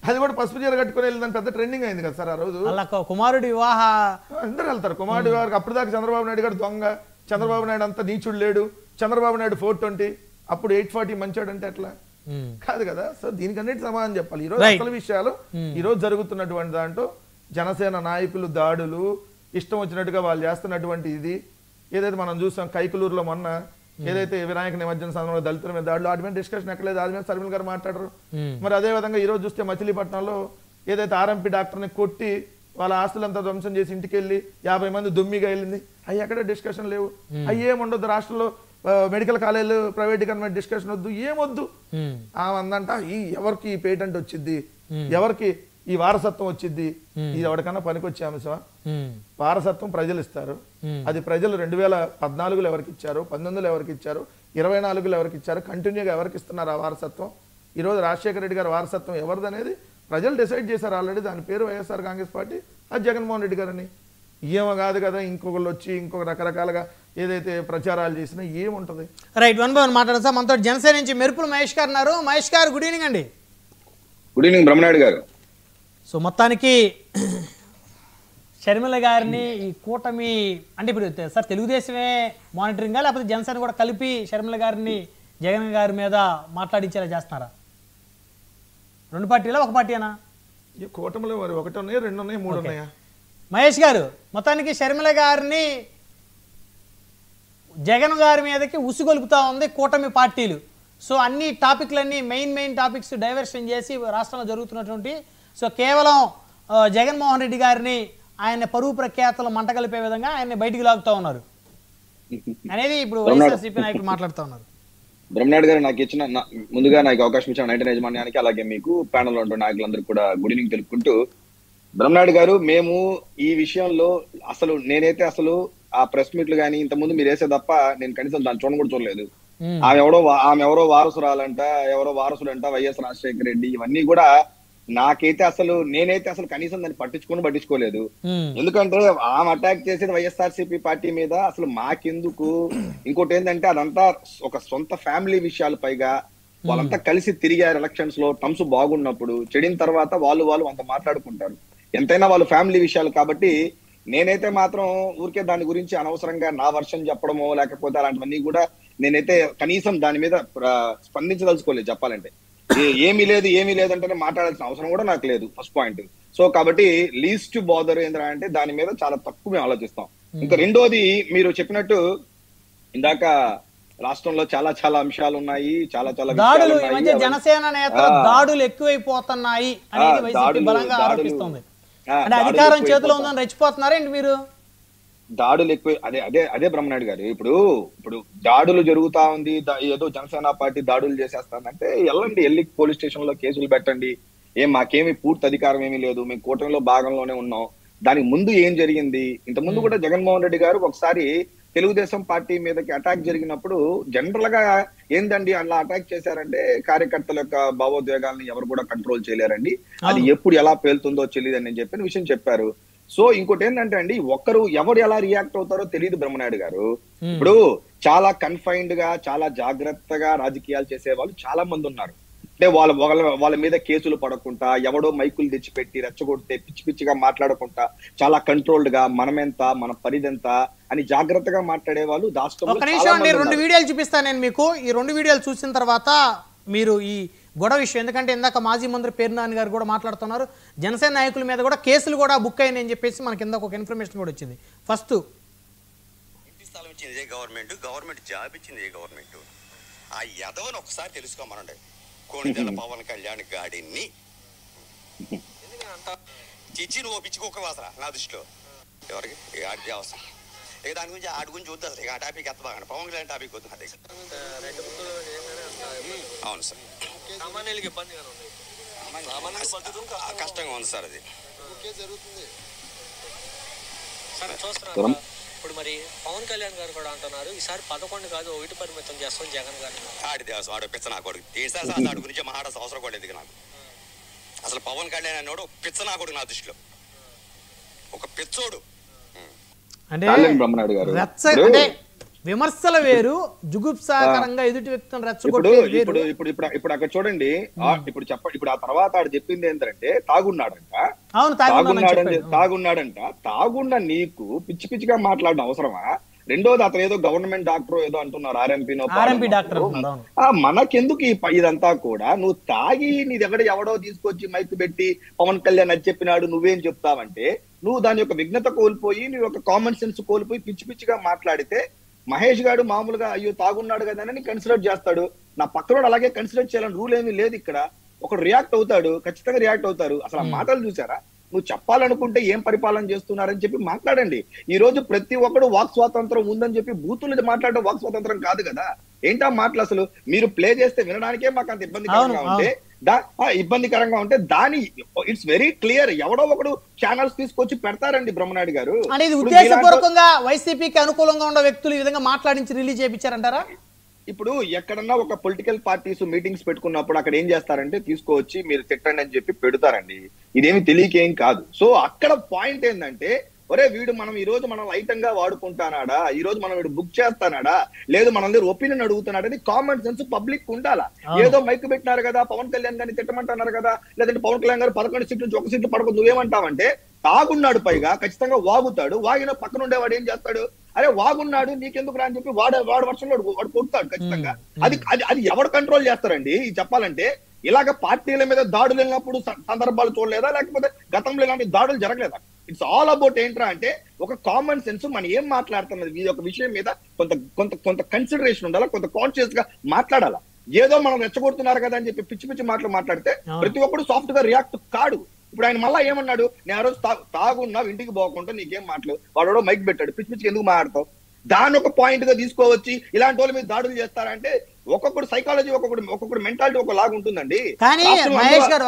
అది కూడా పసుపు చీర కట్టుకుని వెళ్ళిందని పెద్ద ట్రెండింగ్ అయింది కదా సార్ ఆ రోజు. అలా కుమారుడు వివాహ అందరూ వెళ్తారు. కుమారుడు వివాహానికి అప్పుడు దాకా చంద్రబాబు నాయుడు గారు దొంగ, చంద్రబాబు నాయుడు అంతా నీచుడు లేడు, చంద్రబాబు నాయుడు 420, అప్పుడు 840 మంచోడు అంటే ఎట్లా? కాదు కదా. సో దీనికన్నిటి సమాధానం చెప్పాలి. ఈ రోజు అసలు విషయాలు ఈ రోజు జరుగుతున్నటువంటి దాంట్లో జనసేన నాయకులు దాడులు, ఇష్టం వచ్చినట్టుగా వాళ్ళు చేస్తున్నటువంటి ఇది ఏదైతే మనం చూసాం కైకలూరులో మొన్న ఏదైతే వినాయక నిమజ్జన సందర్భంలో దళితుల మీద దాడులు, వాటి మీద డిస్కషన్ ఎక్కలేదు. దాని మీద షర్మిల గారు మాట్లాడరు. మరి అదే విధంగా ఈ రోజు చూస్తే మచిలీపట్నంలో ఏదైతే RMP డాక్టర్ని కొట్టి వాళ్ళ ఆస్తులంతా ధ్వంసం చేసి ఇంటికి వెళ్ళి 50 మంది దుమ్మిగా వెళ్ళింది, అవి ఎక్కడ డిస్కషన్ లేవు. అవి ఏముండదు రాష్ట్రంలో. మెడికల్ కాలేజీలు ప్రైవేటీకరణ డిస్కషన్ వద్దు, ఏమొద్దు. అందంట ఎవరికి ఈ పేటెంట్ వచ్చింది, ఎవరికి ఈ వారసత్వం వచ్చింది, ఇది ఎవరికన్నా పనికొచ్చే అంశమా? వారసత్వం ప్రజలు ఇస్తారు. అది ప్రజలు 2014లో ఎవరికి ఇచ్చారు, 19లో ఎవరికి ఇచ్చారు, 24లో ఎవరికి ఇచ్చారు, కంటిన్యూగా ఎవరికి ఇస్తున్నారు ఆ వారసత్వం? ఈ రోజు రాజశేఖర రెడ్డి గారి వారసత్వం ఎవరిదనేది ప్రజలు డిసైడ్ చేశారు ఆల్రెడీ. దాని పేరు వైఎస్ఆర్ కాంగ్రెస్ పార్టీ, అది జగన్మోహన్ రెడ్డి గారని. ఏమో కాదు కదా, ఇంకొకళ్ళు వచ్చి ఇంకొక రకరకాలుగా ఏదైతే ప్రచారాలు చేసినా ఏముంటది. రైట్, 1 by 1 మాట్లాడారు సార్. మనతో జనసేన నుంచి మెరుపులు మహేష్ గారు ఉన్నారు. మహేష్ గారు గుడ్ ఈవినింగ్ అండి. గుడ్ ఈవినింగ్ బ్రహ్మనాయుడు గారు. సో మొత్తానికి షర్మిల గారిని ఈ కూటమి అంటే ఇప్పుడు సార్ తెలుగుదేశమే మానిటరింగా లేకపోతే జనసేన కూడా కలిపి షర్మిల గారిని జగన్ గారి మీద మాట్లాడించేలా చేస్తున్నారా? 2 పార్టీలా ఒక పార్టీనా? కూటమిలో 1 ఉన్నాయి, 2 ఉన్నాయి, 3 ఉన్నాయా? మహేష్ గారు మొత్తానికి షర్మిల గారిని జగన్ గారి మీదకి ఉసిగొలుపుతా ఉంది కూటమి పార్టీలు. సో అన్ని టాపిక్లన్నీ మెయిన్ టాపిక్స్ డైవర్షన్ చేసి రాష్ట్రంలో జరుగుతున్నటువంటి సో కేవలం జగన్మోహన్ రెడ్డి గారిని ఆయన పరువు ప్రఖ్యాతలు మంటగలిపే విధంగా ఆయన్ని బయటికి లాగుతూ ఉన్నారు అనేది ఇప్పుడు వైఎస్ఆర్సీపీ నాయకులు మాట్లాడుతూ ఉన్నారు. బ్రహ్మనాయుడు గారు నాకు ముందుగా నాకు అవకాశం ఇచ్చిన 99 యాజమాన్యానికి అలాగే మీకు ప్యానల్ ఉన్న నాయకులందరికీ కూడా గుడ్ ఈవినింగ్ తెలుపుకుంటూ, బ్రహ్మనాయుడు గారు మేము ఈ విషయంలో నేనైతే ఆ ప్రెస్ మీట్లు కానీ ఇంతకుముందు మీరు వేసే తప్ప నేను కనీసం దాన్ని చూడ కూడా చూడలేదు. ఆమె ఎవరో వారసురాలంట, ఎవరో వారసుడంట, వైఎస్ రాజశేఖర రెడ్డి, ఇవన్నీ కూడా నేనైతే కనీసం దాన్ని పట్టించుకోలేదు. ఎందుకంటే ఆమె అటాక్ చేసేది వైఎస్ఆర్సీపీ పార్టీ మీద, మాకెందుకు. ఇంకోటి ఏంటంటే అదంతా ఒక సొంత ఫ్యామిలీ విషయాలు, పైగా వాళ్ళంతా కలిసి తిరిగారు ఎలక్షన్స్ లో. టమ్స్ బాగున్నప్పుడు చెడిన తర్వాత వాళ్ళు అంత మాట్లాడుకుంటారు. ఎంతైనా వాళ్ళు ఫ్యామిలీ విషయాలు కాబట్టి నేనైతే మాత్రం ఊరికే దాని గురించి అనవసరంగా నా వర్షన్ చెప్పడమో లేకపోతే అలాంటివన్నీ కూడా నేనైతే కనీసం దాని మీద స్పందించదలుచుకోలేదు చెప్పాలంటే. ఏమీ లేదంటేనే మాట్లాడాల్సిన అవసరం కూడా నాకు లేదు, ఫస్ట్ పాయింట్. సో కాబట్టి లీస్ట్ బాదర్ ఏంటంటే దాని మీద చాలా తక్కువ మేము ఆలోచిస్తాం. ఇంకా రెండోది, మీరు చెప్పినట్టు ఇందాక రాష్ట్రంలో చాలా అంశాలు ఉన్నాయి, చాలా దాడులు ఈ మధ్య జనసేన నేతల దాడులు ఎక్కువైపోతున్నాయి అనేది వైసీపీ బలంగా ఆరోపిస్తుంది. అంటే అధికారం చేతిలో ఉందని రెచ్చిపోతున్నారేంటి మీరు? దాడులు ఎక్కువ అదే బ్రహ్మనాయుడు గారు, ఇప్పుడు దాడులు జరుగుతా ఉంది, ఏదో జనసేన పార్టీ దాడులు చేసేస్తానంటే వెళ్ళి పోలీస్ స్టేషన్ లో కేసులు పెట్టండి. మాకేమి పూర్తి అధికారం ఏమీ లేదు, మేము కూటమిలో భాగంలోనే ఉన్నాం. దానికి ముందు ఏం జరిగింది? ఇంత ముందు కూడా జగన్మోహన్ రెడ్డి గారు ఒకసారి తెలుగుదేశం పార్టీ మీదకి అటాక్ జరిగినప్పుడు జనరల్ గా ఏందండి అలా అటాక్ చేశారంటే కార్యకర్తల యొక్క భావోద్వేగాలను ఎవరు కూడా కంట్రోల్ చేయలేరండి, అది ఎప్పుడు ఎలా పేలుతుందో తెలియదని చెప్పిన విషయం చెప్పారు. సో ఇంకోటి ఏంటంటే అండి, ఎవరు ఎలా రియాక్ట్ అవుతారో తెలియదు బ్రహ్మనాయుడు గారు. ఇప్పుడు చాలా కన్ఫైన్డ్ గా చాలా జాగ్రత్తగా రాజకీయాలు చేసే వాళ్ళు చాలా మంది ఉన్నారు. అంటే వాళ్ళ మీద కేసులు పడకుండా, ఎవడో మైకులు తెచ్చిపెట్టి రెచ్చగొడితే పిచ్చిగా మాట్లాడకుండా చాలా కంట్రోల్డ్ గా మనమెంత మన పరిదెంత అని జాగ్రత్తగా మాట్లాడే వాళ్ళు రాష్ట్రంలో. 2 వీడియోలు చూపిస్తాను నేను మీకు. ఈ 2 వీడియోలు చూసిన తర్వాత మీరు ఈ గొడవ విషయం, ఎందుకంటే ఇందాక మాజీ మంత్రి పేర్నాని గారు కూడా మాట్లాడుతున్నారు, జనసేన నాయకుల మీద కూడా కేసులు కూడా బుక్ అయ్యాయని అని చెప్పేసి మనకి ఇందాక ఒక ఇన్ఫర్మేషన్ కూడా వచ్చింది. ఫస్ట్ ఇంటి స్థలం ఇచ్చింది గవర్నమెంట్ జాబ్ ఇచ్చింది గవర్నమెంట్. ఆ యదవని ఒకసారి తెలుసుకోమనండి, కోణిదెల పవన్ కళ్యాణ్ గాడిని చిచ్చి నువ్వు పిచ్చుకోక వాసరా నా దృష్టిలో. ఎవరికి ఆడిది అవసరం ఇక దాని గురించి ఆడి గురించి చూద్దాం సార్. ఇక ఆ టాపిక్ ఎంత బాగా పవన్ కళ్యాణ్ టాపిక్ వద్దు అదే. అవును సార్, కష్టంగా ఉంది సార్ అది. ఇప్పుడు మరి పవన్ కళ్యాణ్ గారు కూడా అంటున్నారు ఈసారి 11 కాదు 1 పరిమితం చేస్తాం జగన్ గారు. ఆడిది ఆడు పిచ్చ నా కొడుకు. ఈసారి ఆడి గురించి మాట్లాడాల్సిన అవసరం కూడా లేదు నాకు. అసలు పవన్ కళ్యాణ్ అన్నాడు పిచ్చ నా కొడుకు నా దృష్టిలో, ఒక పిచ్చోడు. అంటే విమర్శల వేరు, జుగుప్సాకరంగా ఎదుటి వ్యక్తులను రెచ్చగొట్టేది వేరు. ఇప్పుడు అక్కడ చూడండి, ఇప్పుడు ఆ తర్వాత ఆడు చెప్పింది ఏంటంటే తాగున్నాడంట. తాగున్న నీకు పిచ్చిగా మాట్లాడిన అవసరమా? రెండోది, అతను ఏదో గవర్నమెంట్ డాక్టర్ ఏదో అంటున్నారు, ఆర్ఎంపీ డాక్టర్. మనకెందుకు ఇదంతా కూడా? నువ్వు తాగి నీ దగ్గర ఎవడో తీసుకొచ్చి మైక్ పెట్టి పవన్ కళ్యాణ్ అది చెప్పినాడు నువ్వేం చెప్తావంటే, నువ్వు దాని యొక్క విఘ్నత కోల్పోయి, నీ యొక్క కామన్ సెన్స్ కోల్పోయి పిచ్చిగా మాట్లాడితే మహేష్ గారు మామూలుగా అయ్యో తాగున్నాడు కదా అని కన్సిడర్ చేస్తాడు. నా పక్కన అలాగే కన్సిడర్ చేయాలని రూల్ ఏమీ లేదు ఇక్కడ. ఒకడు రియాక్ట్ అవుతాడు, ఖచ్చితంగా రియాక్ట్ అవుతారు. అసలు ఆ మాటలు చూసారా? నువ్వు చెప్పాలనుకుంటే ఏం పరిపాలన చేస్తున్నారని చెప్పి మాట్లాడండి. ఈ రోజు ప్రతి ఒక్కడు వాక్ స్వాతంత్రం ఉందని చెప్పి బూతులు మాట్లాడడం వాక్ స్వాతంత్రం కాదు కదా. ఏంటా మాటలు? అసలు మీరు ప్లే చేస్తే వినడానికే మాకు అంత ఇబ్బందికరంగా ఉంటే దాని ఇట్స్ వెరీ క్లియర్, ఎవడో ఒకడు ఛానల్స్ తీసుకొచ్చి పెడతారండి బ్రహ్మనాయుడు గారు. అనేది ఉద్దేశపూర్వకంగా వైసీపీకి అనుకూలంగా ఉన్న వ్యక్తులు ఈ విధంగా మాట్లాడించి రిలీజ్ చేయించారంటారా? ఇప్పుడు ఎక్కడన్నా ఒక పొలిటికల్ పార్టీస్ మీటింగ్స్ పెట్టుకున్నప్పుడు అక్కడ ఏం చేస్తారంటే తీసుకొచ్చి మీరు తిట్టండి అని చెప్పి పెడతారండి. ఇదేమి తెలియకేం కాదు. సో అక్కడ పాయింట్ ఏంటంటే, ఒరే వీడు ఈ రోజు మనం ఐటంగా వాడుకుంటానాడా, ఈ రోజు మనం వీడు బుక్ చేస్తానాడా, లేదు మన దగ్గర ఒపీనియన్ అడుగుతున్నాడని కామన్ సెన్స్ పబ్లిక్ ఉండాలా. ఏదో మైక్ పెట్టినారు కదా, పవన్ కళ్యాణ్ గారిని తిట్టమంటున్నారు కదా, లేదంటే పవన్ కళ్యాణ్ గారు 11 సీట్ల నుంచి 1 సీట్లు పడకు నువ్వేమంటావంటే, తాగున్నాడు, పైగా ఖచ్చితంగా వాగుతాడు. వాగిన పక్కన ఉండేవాడు ఏం చేస్తాడు, అరే వాగున్నాడు నీకెందుకు రా అని చెప్పి వాడు వర్షంలో వాడు కొడతాడు ఖచ్చితంగా. అది ఎవరు కంట్రోల్ చేస్తారండి? చెప్పాలంటే ఇలాగ పార్టీల మీద దాడులు వెళ్ళినప్పుడు సందర్భాలు చూడలేదా, లేకపోతే గతంలో ఇలాంటి దాడులు జరగలేదా? ఇట్స్ ఆల్ అబౌట్ ఏంట్రా అంటే ఒక కామన్ సెన్స్, మనం ఏం మాట్లాడుతున్నది ఈ యొక్క విషయం మీద కొంత కన్సిడరేషన్ ఉండాలా, కొంత కాన్షియస్ గా మాట్లాడాలా. ఏదో మనం రెచ్చగొడుతున్నారు కదా అని చెప్పి పిచ్చి పిచ్చి మాటలు మాట్లాడితే ప్రతి ఒక్కడు సాఫ్ట్ గా రియాక్ట్ కాడు. ఇప్పుడు ఆయన మళ్ళీ ఏమన్నాడు, నేను ఆ రోజు తాగున్నావు ఇంటికి పోకుండా నీకేం మాటలు, వాడు మైక్ పెట్టాడు, పిచ్చి పిచ్చికి ఎందుకు మాట్లాడతావు? దాన్ని ఒక పాయింట్ గా తీసుకోవచ్చి ఇలాంటి వాళ్ళ మీద దాడులు చేస్తారంటే ఒక్కొక్కడు సైకాలజీ ఒక్కొక్కడు మెంటాలిటీ ఒక లాగా ఉంటుందండి. కానీ మహేష్ గారు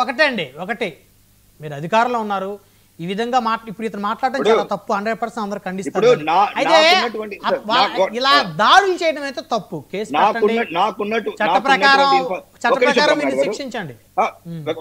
ఒకటే మీరు అధికారంలో ఉన్నారు, ఈ విధంగా ఇప్పుడు ఇతను మాట్లాడడం చాలా తప్పు, 100% అందరూ ఖండిస్తారు. అయితే ఇలా దాడులు చేయడం అయితే తప్పు, కేసు చట్ట ప్రకారం మీరు శిక్షించండి.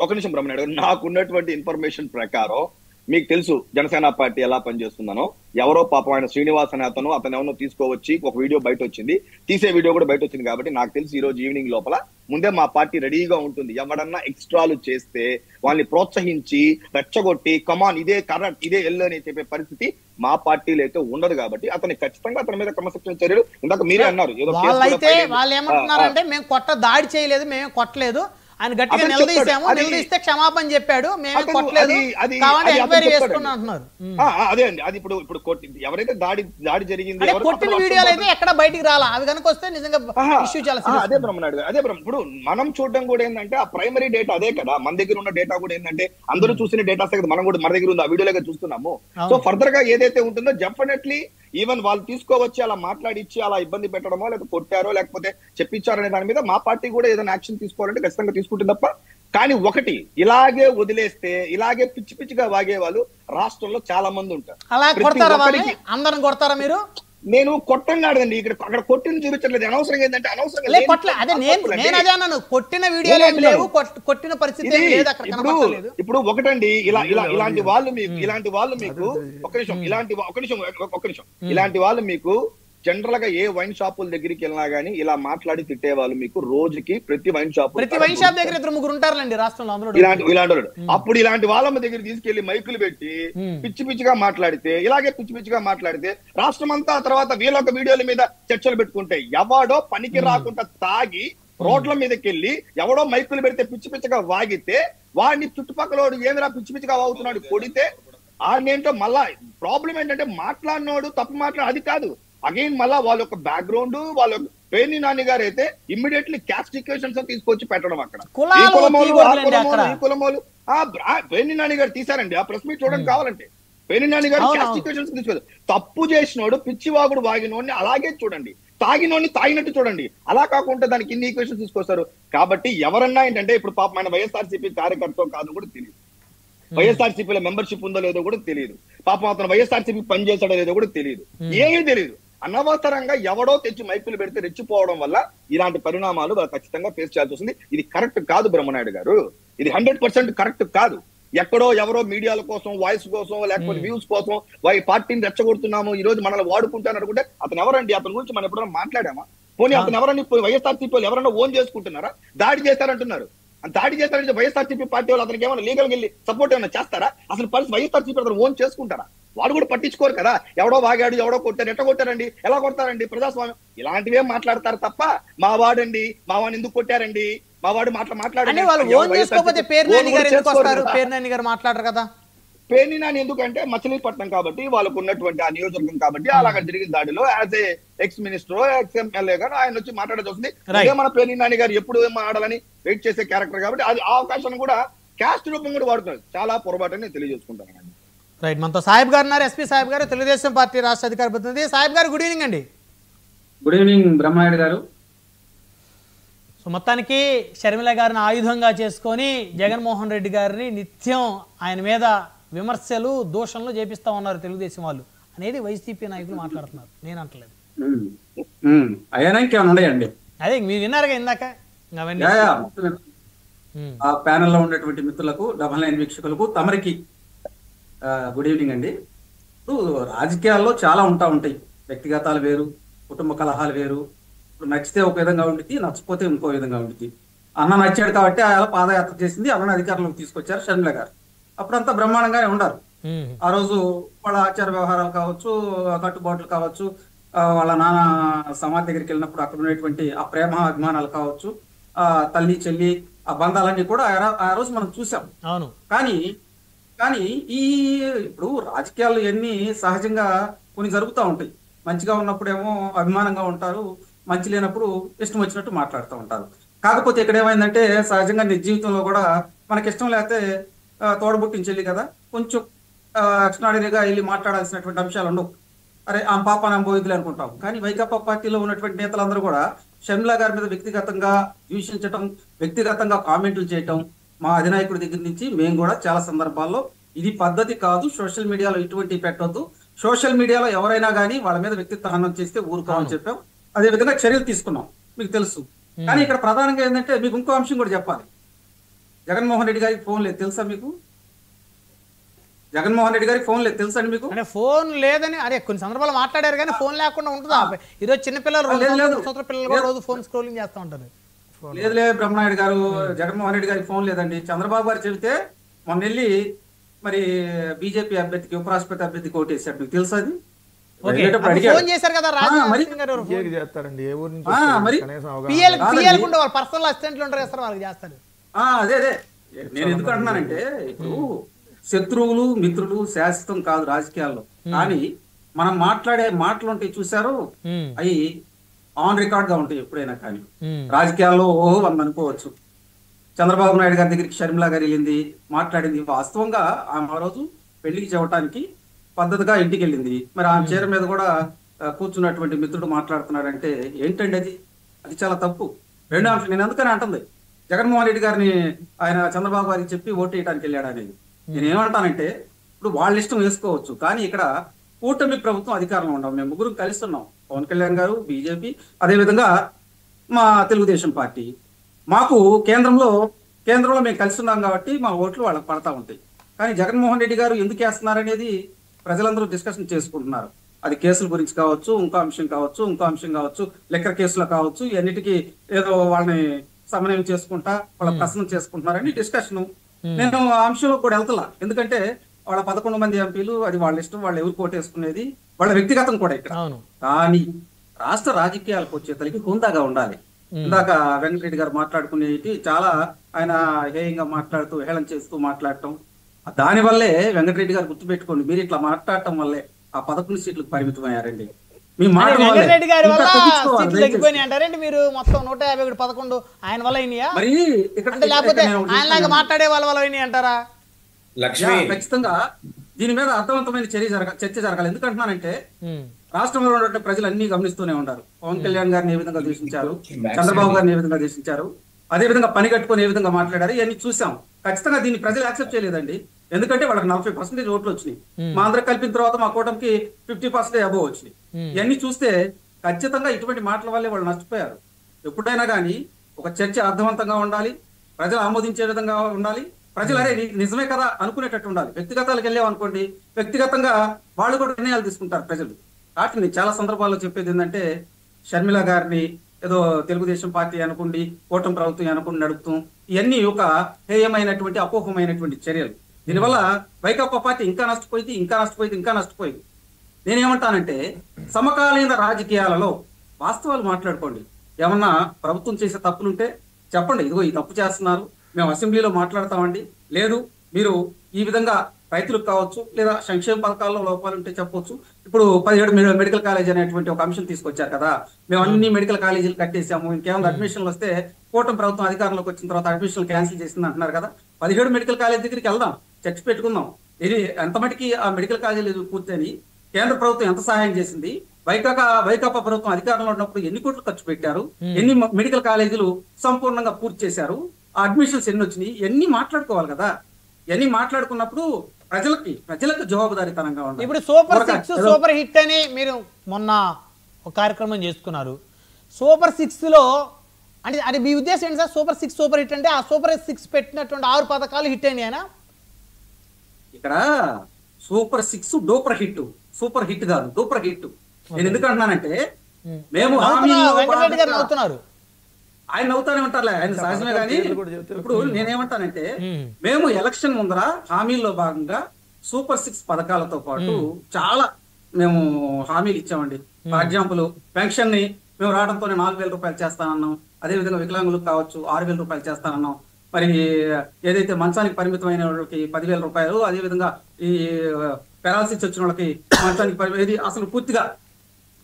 ఒక నిమిషం బ్రహ్మనాయుడు గారు, నాకున్నటువంటి ఇన్ఫర్మేషన్ ప్రకారం మీకు తెలుసు జనసేన పార్టీ ఎలా పనిచేస్తుందనో. ఎవరో పాపం ఆయన శ్రీనివాస్ అనే అతను ఎవరినో తీసుకోవచ్చి ఒక వీడియో బయట వచ్చింది, తీసే వీడియో కూడా బయట వచ్చింది. కాబట్టి నాకు తెలిసి ఈ రోజు ఈవినింగ్ లోపల ముందే మా పార్టీ రెడీగా ఉంటుంది. ఎవడన్నా ఎక్స్ట్రాలు చేస్తే వాళ్ళని ప్రోత్సహించి రెచ్చగొట్టి కమాన్ ఇదే కరెక్ట్ ఇదే ఎల్లు అని చెప్పే పరిస్థితి మా పార్టీలో అయితే ఉండదు. కాబట్టి అతని ఖచ్చితంగా అతని మీద క్రమశిక్షణ చర్యలు, ఇందాక మీరే అన్నారు ఏదో వాళ్ళు ఏమంటున్నారంటే మేము దాడి చేయలేదు, మేము కొట్టలేదు, ఆయన గట్టిగా నిలదీస్తే క్షమాపణ చెప్పాడు, మేము కొట్టలేదు, ఎంక్వైరీ చేసుకున్నాం అంటున్నారు. అదే అండి, అది ఇప్పుడు ఎవరైతే దాడి జరిగింది కొట్టిన వీడియోలు అయితే ఎక్కడ బయటికి రాలా, అవి కనుక వస్తే నిజంగా ఇష్యూ చాలా. అదే బ్రహ్మనాయుడు గారు, ఇప్పుడు మనం చూడడం కూడా ఏంటంటే ఆ ప్రైమరీ డేటా అదే కదా, మన దగ్గర ఉన్న డేటా కూడా ఏంటంటే అందరూ చూసిన డేటాస్ కదా, మనం కూడా మన దగ్గర ఉంది, ఆ వీడియోలో చూస్తున్నాము. సో ఫర్దర్ గా ఏదైతే ఉంటుందో డెఫినెట్లీ ఈవెన్ వాళ్ళు తీసుకోవచ్చి అలా మాట్లాడిచ్చి అలా ఇబ్బంది పెట్టడమో లేకపోతే కొట్టారో లేకపోతే చెప్పించారనే దాని మీద మా పార్టీ కూడా ఏదైనా యాక్షన్ తీసుకోవాలంటే ఖచ్చితంగా తీసుకుంటుంది తప్ప. కానీ ఒకటి, ఇలాగే వదిలేస్తే ఇలాగే పిచ్చి పిచ్చిగా వాగే వాళ్ళు రాష్ట్రంలో చాలా మంది ఉంటారు. అందరం కొడతారా మీరు? నేను కొట్టండి ఇక్కడ అక్కడ కొట్టిన చూపించట్లేదు, అనవసరంగా ఏంటంటే ఇప్పుడు ఒకటండి ఇలాంటి వాళ్ళు మీకు ఇలాంటి వాళ్ళు మీకు జనరల్ గా ఏ వైన్ షాపుల దగ్గరికి వెళ్ళినా గానీ ఇలా మాట్లాడి తిట్టే వాళ్ళు మీకు రోజుకి ప్రతి వైన్ షాప్ దగ్గర 2-3 ఉంటారండి రాష్ట్రంలో ఇలాంటి వాళ్ళు. అప్పుడు ఇలాంటి వాళ్ళ దగ్గర తీసుకెళ్లి మైకులు పెట్టి పిచ్చి పిచ్చిగా మాట్లాడితే రాష్ట్రం అంతా తర్వాత వీళ్ళొక వీడియోల మీద చర్చలు పెట్టుకుంటే ఎవడో పనికి రాకుండా తాగి రోడ్ల మీదకి వెళ్ళి ఎవడో మైకులు పెడితే పిచ్చి పిచ్చిగా వాగితే వాడిని చుట్టుపక్కల ఏమిరా పిచ్చి పిచ్చిగా వాగుతున్నాడు కొడితే ఆడేంటో మళ్ళా ప్రాబ్లం ఏంటంటే మాట్లాడినోడు తప్పు అది కాదు. అగైన్ మళ్ళా వాళ్ళ యొక్క బ్యాక్గ్రౌండ్ వాళ్ళ పేర్ని నాని గారు అయితే ఇమ్మీడియట్లీ క్యాస్ట్ ఈక్వేషన్స్ తీసుకొచ్చి పెట్టడం అక్కడ ఈ కులమోలు పేర్ని నాని గారు తీశారండి, ఆ ప్రెస్ మీట్ చూడడం కావాలంటే పేర్ని నాని గారు క్యాస్ట్ ఈక్వేషన్స్ తీసుకోలేదు. తప్పు చేసినోడు పిచ్చివాగుడు వాగినోడిని అలాగే చూడండి, తాగినోడిని తాగినట్టు చూడండి, అలా కాకుండా దానికి ఇన్ని ఈక్వేషన్స్ తీసుకొస్తారు. కాబట్టి ఎవరన్నా ఏంటంటే ఇప్పుడు పాపం ఆయన వైఎస్ఆర్సీపీ కార్యకర్త కాదు కూడా తెలియదు, వైఎస్ఆర్సీపీలో మెంబర్షిప్ ఉందో లేదో కూడా తెలియదు, పాపం అతను వైఎస్ఆర్సీపీ పనిచేసాడో లేదో కూడా తెలియదు, ఏమీ తెలియదు. అనవసరంగా ఎవడో తెచ్చి మైకులు పెడితే రెచ్చిపోవడం వల్ల ఇలాంటి పరిణామాలు ఖచ్చితంగా ఫేస్ చేయాల్సి వస్తుంది. ఇది కరెక్ట్ కాదు బ్రహ్మనాయుడు గారు, ఇది 100% కరెక్ట్ కాదు. ఎక్కడో ఎవరో మీడియాల కోసం వాయిస్ కోసం లేకపోతే వ్యూస్ కోసం పార్టీని రెచ్చగొడుతున్నాము, ఈ రోజు మనల్ని వాడుకుంటాను అనుకుంటే అతను ఎవరండి? అతని గురించి మనం ఎప్పుడైనా మాట్లాడామా? పోనీ అతను ఎవరన్నా వైఎస్ఆర్సీపీ ఎవరన్నా ఓన్ చేసుకుంటున్నారా? దాడి చేస్తారంటున్నారు, దాడి చేస్తారంటే వైఎస్ఆర్సీపీ పార్టీ వాళ్ళు అతనికి ఏమైనా లీగల్ వెళ్ళి సపోర్ట్ ఏమైనా చేస్తారా? అసలు వైఎస్ఆర్సీపీ అతను ఓన్ చేసుకుంటారా? వాళ్ళు కూడా పట్టించుకోరు కదా. ఎవడో వాగాడు, ఎవడో కొట్టారు, ఎట్లా కొట్టారండి, ఎలా కొడతారండి? ప్రజాస్వామ్యం ఇలాంటివే మాట్లాడతారు తప్ప మా వాడండి, మా వాడిని ఎందుకు కొట్టారండి, మా వాడు మాట్లాడండి. పేర్ని నాని ఎందుకంటే మచిలీపట్నం కాబట్టి వాళ్ళకు ఉన్నటువంటి ఆ నియోజకవర్గం కాబట్టి అలాగ జరిగిన దాడిలో as a ex minister ex MLA గారు ఆయన వచ్చి మాట్లాడాల్సి వస్తుంది. అదే మన పేర్ని నాని గారు ఎప్పుడు ఏం ఆడాలని వెయిట్ చేసే క్యారెక్టర్ కాబట్టి అది ఆ అవకాశాన్ని కూడా క్యాస్ట్ రూపం కూడా వాడుతున్నారు. చాలా పొరపాటు తెలియజేసుకుంటాను. రైట్, మనతో సాహెబ్ గారు ఉన్నారు, ఎస్పీ సాహెబ్ గారు, తెలుగుదేశం పార్టీ రాష్ట్ర అధికార ప్రతినిధి. సాహెబ్ గారు గుడ్ ఈవినింగ్ అండి. గుడ్ ఈవినింగ్ బ్రహ్మనాయుడు గారు. సో మొత్తానికి షర్మిల గారిని ఆయుధంగా చేసుకొని జగన్మోహన్ రెడ్డి గారిని నిత్యం ఆయన మీద విమర్శలు దూషణలు చేపిస్తా ఉన్నారు తెలుగుదేశం వాళ్ళు అనేది వైసీపీ నాయకులు మాట్లాడుతున్నారు, నేను అంటలేదు. అదే మీరు విన్నారుగా ఇందాక. ఆ ప్యానెల్లో ఉన్నటువంటి మిత్రులకు, 99 వీక్షకులకు, తమరికి గుడ్ ఈవినింగ్ అండి. ఇప్పుడు రాజకీయాల్లో చాలా ఉంటాయి, వ్యక్తిగతాలు వేరు, కుటుంబ కలహాలు వేరు. ఇప్పుడు నచ్చితే ఒక విధంగా ఉండిద్ది, నచ్చపోతే ఇంకో విధంగా ఉండిద్ది. అన్న నచ్చాడు కాబట్టి ఆయన పాదయాత్ర చేసింది, అన్న అధికారంలోకి తీసుకొచ్చారు షర్మిల గారు. అప్పుడంతా బ్రహ్మాండంగానే ఉండారు. ఆ రోజు వాళ్ళ ఆచార వ్యవహారాలు కావచ్చు, కట్టుబాట్లు కావచ్చు, వాళ్ళ నాన్న సమాధి దగ్గరికి వెళ్ళినప్పుడు అక్కడ ఉన్నటువంటి ఆ ప్రేమ అభిమానాలు కావచ్చు, ఆ తల్లి చెల్లి ఆ బంధాలన్నీ కూడా ఆ రోజు మనం చూసాం. అవును. కానీ ఈ ఇప్పుడు రాజకీయాలు ఇవన్నీ సహజంగా కొన్ని జరుగుతూ ఉంటాయి. మంచిగా ఉన్నప్పుడేమో అభిమానంగా ఉంటారు, మంచి లేనప్పుడు ఇష్టం వచ్చినట్టు మాట్లాడుతూ ఉంటారు. కాకపోతే ఇక్కడ ఏమైందంటే సహజంగా నిజ జీవితంలో కూడా మనకి ఇష్టం లేకపోతే తోడబుట్టిన చెల్లి కదా, కొంచెం ఎక్స్ట్రాడినరీగా వెళ్ళి మాట్లాడాల్సినటువంటి అంశాలు ఉండవు. అరే ఆ పాప పోయిద్దులే అనుకుంటాం. కానీ వైకాపా పార్టీలో ఉన్నటువంటి నేతలందరూ కూడా షర్మిల గారి మీద వ్యక్తిగతంగా దూషించటం, వ్యక్తిగతంగా కామెంట్లు చేయటం మా అధినాయకుడి దగ్గర నుంచి మేము కూడా చాలా సందర్భాల్లో ఇది పద్ధతి కాదు, సోషల్ మీడియాలో ఇటువంటి పెట్టొద్దు, సోషల్ మీడియాలో ఎవరైనా కానీ వాళ్ళ మీద వ్యక్తిత్వ హననం చేస్తే ఊరుకోమని చెప్పాం. అదే విధంగా చర్యలు తీసుకున్నాం, మీకు తెలుసు. కానీ ఇక్కడ ప్రధానంగా ఏంటంటే మీకు ఇంకో అంశం కూడా చెప్పాలి. జగన్మోహన్ రెడ్డి గారికి ఫోన్ లేదు తెలుసా మీకు? జగన్మోహన్ రెడ్డి గారికి ఫోన్ లేదు తెలుసా అండి మీకు? అంటే ఫోన్ లేదని అరే కొన్ని సందర్భాలు మాట్లాడారు కానీ ఫోన్ లేకుండా ఉంటుందా? ఈరోజు చిన్నపిల్లలు పిల్లలు కూడా రోజు ఫోన్ స్క్రోలింగ్ చేస్తూ ఉంటారు. లేదు బ్రహ్మనాయుడు గారు, జగన్మోహన్ రెడ్డి గారికి ఫోన్ లేదండి. చంద్రబాబు గారు చెబితే మొన్న వెళ్ళి మరి బీజేపీ అభ్యర్థికి, ఉపరాష్ట్రపతి అభ్యర్థికి ఓటేశారు, మీకు తెలుసా అది? ఫోన్ చేశారు కదా చేస్తారండి, ఏ ఊరు నుంచి వాళ్ళ పర్సనల్ అసిస్టెంట్లు ఉంటారు కదా సార్, వాళ్ళకి చేస్తారు. అదే నేను ఎందుకు అంటున్నానంటే ఇప్పుడు శత్రువులు మిత్రులు శాశ్వతం కాదు రాజకీయాల్లో. కానీ మనం మాట్లాడే మాటలు ఉంటాయి చూసారు, అవి ఆన్ రికార్డ్ గా ఉంటాయి ఎప్పుడైనా. కానీ రాజకీయాల్లో ఓహో అని అనుకోవచ్చు. చంద్రబాబు నాయుడు గారి దగ్గరికి షర్మిల గారు వెళ్ళింది, మాట్లాడింది. వాస్తవంగా ఆ రోజు పెళ్లికి చెప్పడానికి పద్ధతిగా ఇంటికి వెళ్ళింది. మరి ఆమె చీర మీద కూడా కూర్చున్నటువంటి మిత్రుడు మాట్లాడుతున్నాడంటే ఏంటండి అది చాలా తప్పు. రెండో అంశం నేను ఎందుకని అంటుంది, జగన్మోహన్ రెడ్డి గారిని ఆయన చంద్రబాబు గారికి చెప్పి ఓటు వేయడానికి వెళ్ళాడు అనేది. నేనేమంటానంటే ఇప్పుడు వాళ్ళ ఇష్టం వేసుకోవచ్చు, కానీ ఇక్కడ కూటమి ప్రభుత్వం అధికారంలో ఉన్నాం, మేము ముగ్గురు కలుస్తున్నాం, పవన్ కళ్యాణ్ గారు, బీజేపీ, అదేవిధంగా మా తెలుగుదేశం పార్టీ. మాకు కేంద్రంలో మేము కలుస్తున్నాం కాబట్టి మా ఓట్లు వాళ్ళకి పడతా ఉంటాయి. కానీ జగన్మోహన్ రెడ్డి గారు ఎందుకు వేస్తున్నారనేది ప్రజలందరూ డిస్కషన్ చేసుకుంటున్నారు. అది కేసుల గురించి కావచ్చు, ఇంకో అంశం కావచ్చు, లెక్కర్ కేసులో కావచ్చు, ఇవన్నిటికీ ఏదో వాళ్ళని సమన్వయం చేసుకుంటా వాళ్ళ ప్రశ్న చేసుకుంటున్నారని డిస్కషన్. నేను ఆ అంశంలో కూడా వెళ్తలా, ఎందుకంటే వాళ్ళ 11 మంది ఎంపీలు, అది వాళ్ళ ఇష్టం, వాళ్ళు ఎవరు కోటేసుకునేది వాళ్ళ వ్యక్తిగతం కూడా ఇక్కడ. కానీ రాష్ట్ర రాజకీయాలకు వచ్చేతలకి హుందాగా ఉండాలి. ఇందాక వెంకటరెడ్డి గారు మాట్లాడుకునేది చాలా ఆయన హేయంగా మాట్లాడుతూ హేళన చేస్తూ మాట్లాడటం, దానివల్లే వెంకటరెడ్డి గారు గుర్తుపెట్టుకోండి, మీరు ఇట్లా మాట్లాడటం వల్లే ఆ 11 సీట్లకు పరిమితమయ్యారండి. వెంకటరెడ్డి గారి వల్ల సీట్లు తగ్గిపోయినాయి అంటారండి మీరు? మొత్తం 151 ఆయన వల్ల అయినాయా? మరి లేకపోతే ఆయనలాగా మాట్లాడే వాళ్ళ వల్ల అయినాయి అంటారా? ఖచ్చితంగా దీని మీద అర్థవంతమైన చర్చ జరగాలి. ఎందుకంటున్నానంటే రాష్ట్రంలో ఉన్నటువంటి ప్రజలు అన్ని గమనిస్తూనే ఉంటారు. పవన్ కళ్యాణ్ గారిని ఏ విధంగా దూషించారు, చంద్రబాబు గారిని ఏ విధంగా దూషించారు, అదే విధంగా పని కట్టుకొని ఏ విధంగా మాట్లాడారు, ఇవన్నీ చూసాం. ఖచ్చితంగా దీన్ని ప్రజలు యాక్సెప్ట్ చేయలేదండి. ఎందుకంటే వాళ్ళకి 40% ఓట్లు వచ్చినాయి. మా అందరికి కలిపిన తర్వాత మా కూటమికి 50% అబోవ్ వచ్చినాయి. ఇవన్నీ చూస్తే ఖచ్చితంగా ఇటువంటి మాటల వల్లే వాళ్ళు నష్టపోయారు. ఎప్పుడైనా కానీ ఒక చర్చ అర్థవంతంగా ఉండాలి, ప్రజలు ఆమోదించే విధంగా ఉండాలి, ప్రజలు అరే నిజమే కదా అనుకునేటట్టు ఉండాలి. వ్యక్తిగతాలకు వెళ్ళాం అనుకోండి, వ్యక్తిగతంగా వాళ్ళు కూడా నిర్ణయాలు తీసుకుంటారు ప్రజలు. కాబట్టి నేను చాలా సందర్భాల్లో చెప్పేది ఏంటంటే షర్మిల గారిని ఏదో తెలుగుదేశం పార్టీ అనుకోండి, కూటమి ప్రభుత్వం అనుకోండి నడుపుతాం, ఇవన్నీ ఒక హేయమైనటువంటి అపోహమైనటువంటి చర్యలు. దీనివల్ల వైకాపా పార్టీ ఇంకా నష్టపోయింది. నేనేమంటానంటే సమకాలీన రాజకీయాలలో వాస్తవాలు మాట్లాడుకోండి. ఏమన్నా ప్రభుత్వం చేసే తప్పులుంటే చెప్పండి, ఇదిగో ఈ తప్పు చేస్తున్నారు, మేము అసెంబ్లీలో మాట్లాడతామండి. లేదు మీరు ఈ విధంగా రైతులకు కావచ్చు, లేదా సంక్షేమ పథకాల్లో లోపాలు ఉంటే చెప్పొచ్చు. ఇప్పుడు 17 మెడికల్ కాలేజ్ అనేటువంటి ఒక అంశం తీసుకొచ్చారు కదా, మేము అన్ని మెడికల్ కాలేజీలు కట్టేసాము, ఇంకేమైనా అడ్మిషన్లు వస్తే కూటమి ప్రభుత్వం అధికారంలోకి వచ్చిన తర్వాత అడ్మిషన్లు క్యాన్సిల్ చేసింది అంటున్నారు కదా. 17 మెడికల్ కాలేజ్ దగ్గరికి వెళ్దాం, చర్చ పెట్టుకుందాం. ఇది ఎంత మటుకి ఆ మెడికల్ కాలేజీలు పూర్తయి కేంద్ర ప్రభుత్వం ఎంత సహాయం చేసింది, వైకాపా ప్రభుత్వం అధికారంలో ఉన్నప్పుడు ఎన్ని కోట్లు ఖర్చు పెట్టారు, ఎన్ని మెడికల్ కాలేజీలు సంపూర్ణంగా పూర్తి చేశారు, ఆ అడ్మిషన్స్ ఎన్ని వచ్చినాయి, ఎన్ని మాట్లాడుకోవాలి కదా. ఇవన్నీ మాట్లాడుకున్నప్పుడు ప్రజలకు జవాబుదారీతనంగా ఉండాలి. ఇప్పుడు సూపర్ హిట్ అని మీరు మొన్న ఒక కార్యక్రమం చేసుకున్నారు. సూపర్ 6 లో అంటే మీ ఉద్దేశం ఏంటి సార్? సూపర్ హిట్ అంటే ఆ సూపర్ 6 పెట్టినటువంటి 6 పథకాలు హిట్ అయినాయనా? ఇక్కడ super 6 duper hit, super hit కాదు డూపర్ హిట్. నేను ఎందుకు అంటున్నానంటే మేము వెంకటరెడ్డి గారు నవ్వుతున్నారు, ఆయన నవ్వుతానే ఉంటారులే, ఆయన సహజమే. కానీ ఇప్పుడు నేనేమంటానంటే మేము ఎలక్షన్ ముందర హామీల్లో భాగంగా సూపర్ 6 పథకాలతో పాటు చాలా మేము హామీలు ఇచ్చామండి. ఫర్ ఎగ్జాంపుల్ పెన్షన్ ని మేము రావడంతోనే 4,000 రూపాయలు చేస్తానన్నాం. అదేవిధంగా వికలాంగులకు కావచ్చు 6,000 రూపాయలు చేస్తానన్నాం. మరి ఏదైతే మంచానికి పరిమితమైన వాళ్ళకి 10,000 రూపాయలు, అదేవిధంగా ఈ పెరాలసిస్ వచ్చిన వాళ్ళకి మంచానికి అసలు పూర్తిగా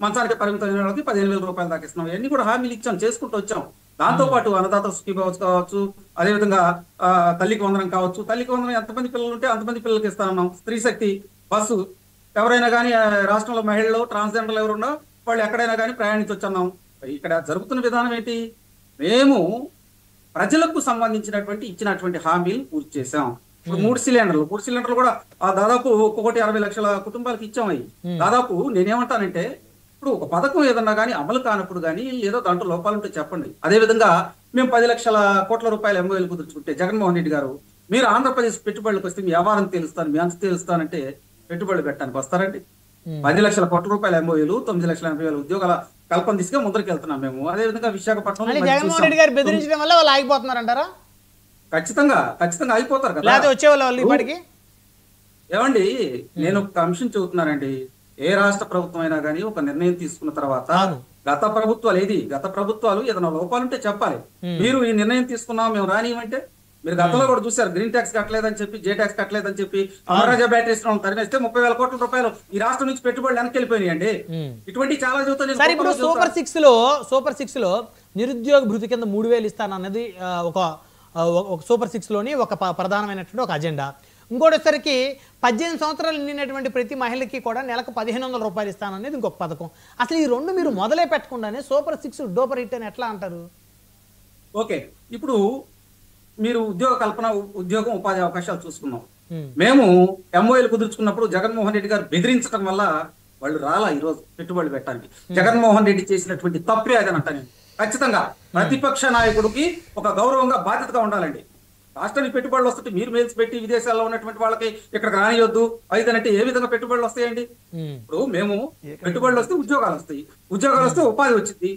మంచానికి పరిమితమైన వాళ్ళకి 15,000 రూపాయలు దాకా ఇస్తున్నాం. ఇవన్నీ కూడా హామీలు ఇచ్చాం, చేసుకుంటూ వచ్చాం. దాంతోపాటు అన్నదాత సుఖీభావ కావచ్చు, అదేవిధంగా తల్లికి వందనం కావచ్చు. తల్లికి వందనం ఎంతమంది పిల్లలు ఉంటే అంతమంది పిల్లలకి ఇస్తానన్నాం. స్త్రీ శక్తి బస్సు, ఎవరైనా కానీ రాష్ట్రంలో మహిళలు ట్రాన్స్జెండర్లు ఎవరున్నా వాళ్ళు ఎక్కడైనా కానీ ప్రయాణించొచ్చన్నాం. ఇక్కడ జరుగుతున్న విధానం ఏంటి? మేము ప్రజలకు సంబంధించినటువంటి ఇచ్చినటువంటి హామీలు పూర్తి చేశాం. ఇప్పుడు 3 సిలిండర్లు కూడా దాదాపు 1,60,00,000 కుటుంబాలకు ఇచ్చాం. అవి దాదాపు నేనేమంటానంటే, ఇప్పుడు ఒక పథకం ఏదన్నా కానీ అమలు కానప్పుడు కానీ ఏదో దాంట్లో లోపాలు ఉంటే చెప్పండి. అదే విధంగా మేము 10 లక్షల కోట్ల రూపాయలు MOUలు కుదుర్చుకుంటే జగన్మోహన్ రెడ్డి గారు మీరు ఆంధ్రప్రదేశ్ పెట్టుబడులకు వస్తే మీ వ్యాపారం తెలుస్తాను, మీ అంత తెలుస్తానంటే పెట్టుబడులు పెట్టడానికి వస్తారండి? 10 లక్షల కోట్ల రూపాయల MOUలు, 9,80,000 ఉద్యోగాల కల్పన దిశగా ముందరికి వెళ్తున్నాం మేము. అదే విధంగా విశాఖపట్నం జగన్మోహన్ రెడ్డి గారు బెదిరించడం వల్ల వాళ్ళు ఆగిపోతున్నారంటారా? ఖచ్చితంగా అయిపోతారు కదా. వచ్చేవాళ్ళు వాళ్ళు ఇప్పటికి. ఏమండి, నేను ఒక అంశం చెబుతున్నానండి. ఏ రాష్ట్ర ప్రభుత్వం అయినా కానీ ఒక నిర్ణయం తీసుకున్న తర్వాత గత ప్రభుత్వాలు ఏదైనా లోపాలుంటే చెప్పాలి. మీరు ఈ నిర్ణయం తీసుకున్నాం మేము రానివ్వంటే, మీరు గతంలో కూడా చూసారు, గ్రీన్ ట్యాక్స్ కట్టలేదని చెప్పి, జే ట్యాక్స్ కట్టలేదని చెప్పి అమరాజా బ్యాటరీస్ తరిమేస్తే 30,000 కోట్ల రూపాయలు ఈ రాష్ట్రం నుంచి పెట్టుబడులు వెనక్కి వెళ్ళిపోయినాయండి. ఇటువంటి చాలా చూస్తాను. ఇప్పుడు సూపర్ సిక్స్ లో నిరుద్యోగ భృతి కింద 3,000 ఇస్తానన్నది ఒక సూపర్ 6 లోని ఒక ప్రధానమైనటువంటి ఒక అజెండా. ఇంకోటిసరికి 18 సంవత్సరాలు నిండినటువంటి ప్రతి మహిళకి కూడా నెలకు 1,500 రూపాయలు ఇస్తాననేది ఇంకొక పథకం. అసలు ఈ రెండు మీరు మొదలే పెట్టకుండానే సూపర్ 6 డోపర్ హిట్ అని ఎట్లా అంటారు? ఓకే, ఇప్పుడు మీరు ఉద్యోగం ఉపాధి అవకాశాలు చూసుకున్నాం. మేము MOUలు కుదుర్చుకున్నప్పుడు జగన్మోహన్ రెడ్డి గారు బెదిరించడం వల్ల వాళ్ళు రాలా ఈరోజు పెట్టుబడులు పెట్టడానికి. జగన్మోహన్ రెడ్డి చేసినటువంటి తప్పే అదని అంటాను. ఖచ్చితంగా ప్రతిపక్ష నాయకుడికి ఒక గౌరవంగా బాధ్యతగా ఉండాలండి. రాష్ట్రానికి పెట్టుబడులు వస్తుంటే మీరు మెయిల్స్ పెట్టి విదేశాల్లో ఉన్నటువంటి వాళ్ళకి ఇక్కడ రానియొద్దు అయితేనంటే ఏ విధంగా పెట్టుబడులు వస్తాయండి? ఇప్పుడు మేము పెట్టుబడులు వస్తే ఉద్యోగాలు వస్తే ఉపాధి వచ్చింది.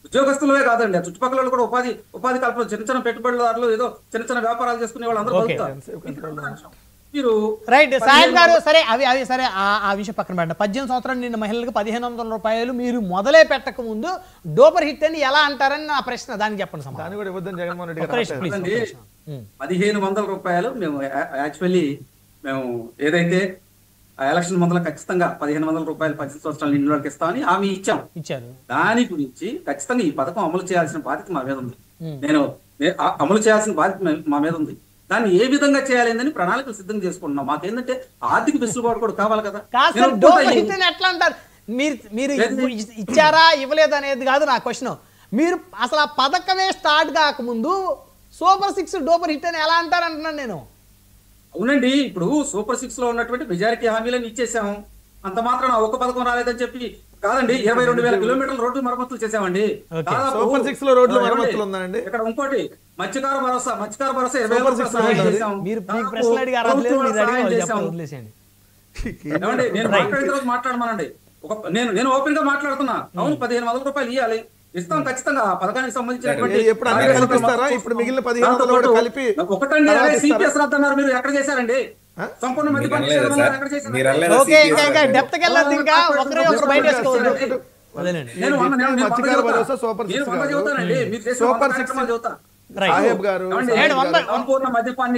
ఉద్యోగస్తులే కాదండి, చుట్టుపక్కల కూడా ఉపాధి కల్పన, చిన్న పెట్టుబడిదారులు, ఏదో చిన్న వ్యాపారాలు చేసుకునే వాళ్ళు అందరూ బతుకుతారు. మీరు రైట్ సాహెబ్ గారు, సరే అవి సరే ఆ విషయం పక్కన పెట్టండి. 18 సంవత్సరాలు నిన్న మహిళలకు 1,500 రూపాయలు మీరు మొదలే పెట్టక ముందు డోపర్ హిట్ అని ఎలా అంటారని నా ప్రశ్న, దానికి చెప్పండి. దాన్ని కూడా ఇవ్వద్దని జగన్మోహన్ రెడ్డి గారు 1,500 రూపాయలు మేము యాక్చువల్లీ ఏదైతే ఎలక్షన్ ముందర ఖచ్చితంగా 1,500 రూపాయలు 18 సంవత్సరాలు నిండిన వాళ్ళకి ఇస్తామని హామీ ఇచ్చారు. దాని గురించి ఖచ్చితంగా ఈ పథకం అమలు చేయాల్సిన బాధ్యత మా మీద ఉంది. అమలు చేయాల్సిన బాధ్యత మా మీద ఉంది. దాన్ని ఏ విధంగా చేయాలని ప్రణాళికలు సిద్ధం చేసుకుంటున్నాం. మాకేంటంటే ఆర్థిక వెసులుబాటు కూడా కావాలి కదా. ఎట్లా అంటారు? మీరు ఇచ్చారా ఇవ్వలేదు అనేది కాదు నా క్వశ్చన్. మీరు అసలు ఆ పథకమే స్టార్ట్ కాకముందు సూపర్ 6 డోపర్ హిట్ అని ఎలా అంటారు అంటున్నాను నేను. అవునండి, ఇప్పుడు సూపర్ 6 లో ఉన్నటువంటి మెజారిటీ హామీలను ఇచ్చేసాము. అంత మాత్రం ఒక పథకం రాలేదని చెప్పి కాదండి. 22,000 కిలోమీటర్ల రోడ్డు మరమ్మతులు చేసామండి. సూపర్ 6 లో రోడ్లు మరమ్మతులు ఉందండి. ఇక్కడ ఇంకోటి మత్స్యకార భరోసా 20,000 నేను మాట్లాడిన తర్వాత మాట్లాడమానండి. నేను ఓపెన్ గా మాట్లాడుతున్నా. అవును, 1,500 రూపాయలు ఇవ్వాలి, ఇస్తాం ఖచ్చితంగా. పథకానికి సంబంధించినటువంటి ఒకటండి సిపిఎస్ రద్దు అన్నారు, మీరు ఎక్కడ చేశారండి? సంపూర్ణ మద్యపాన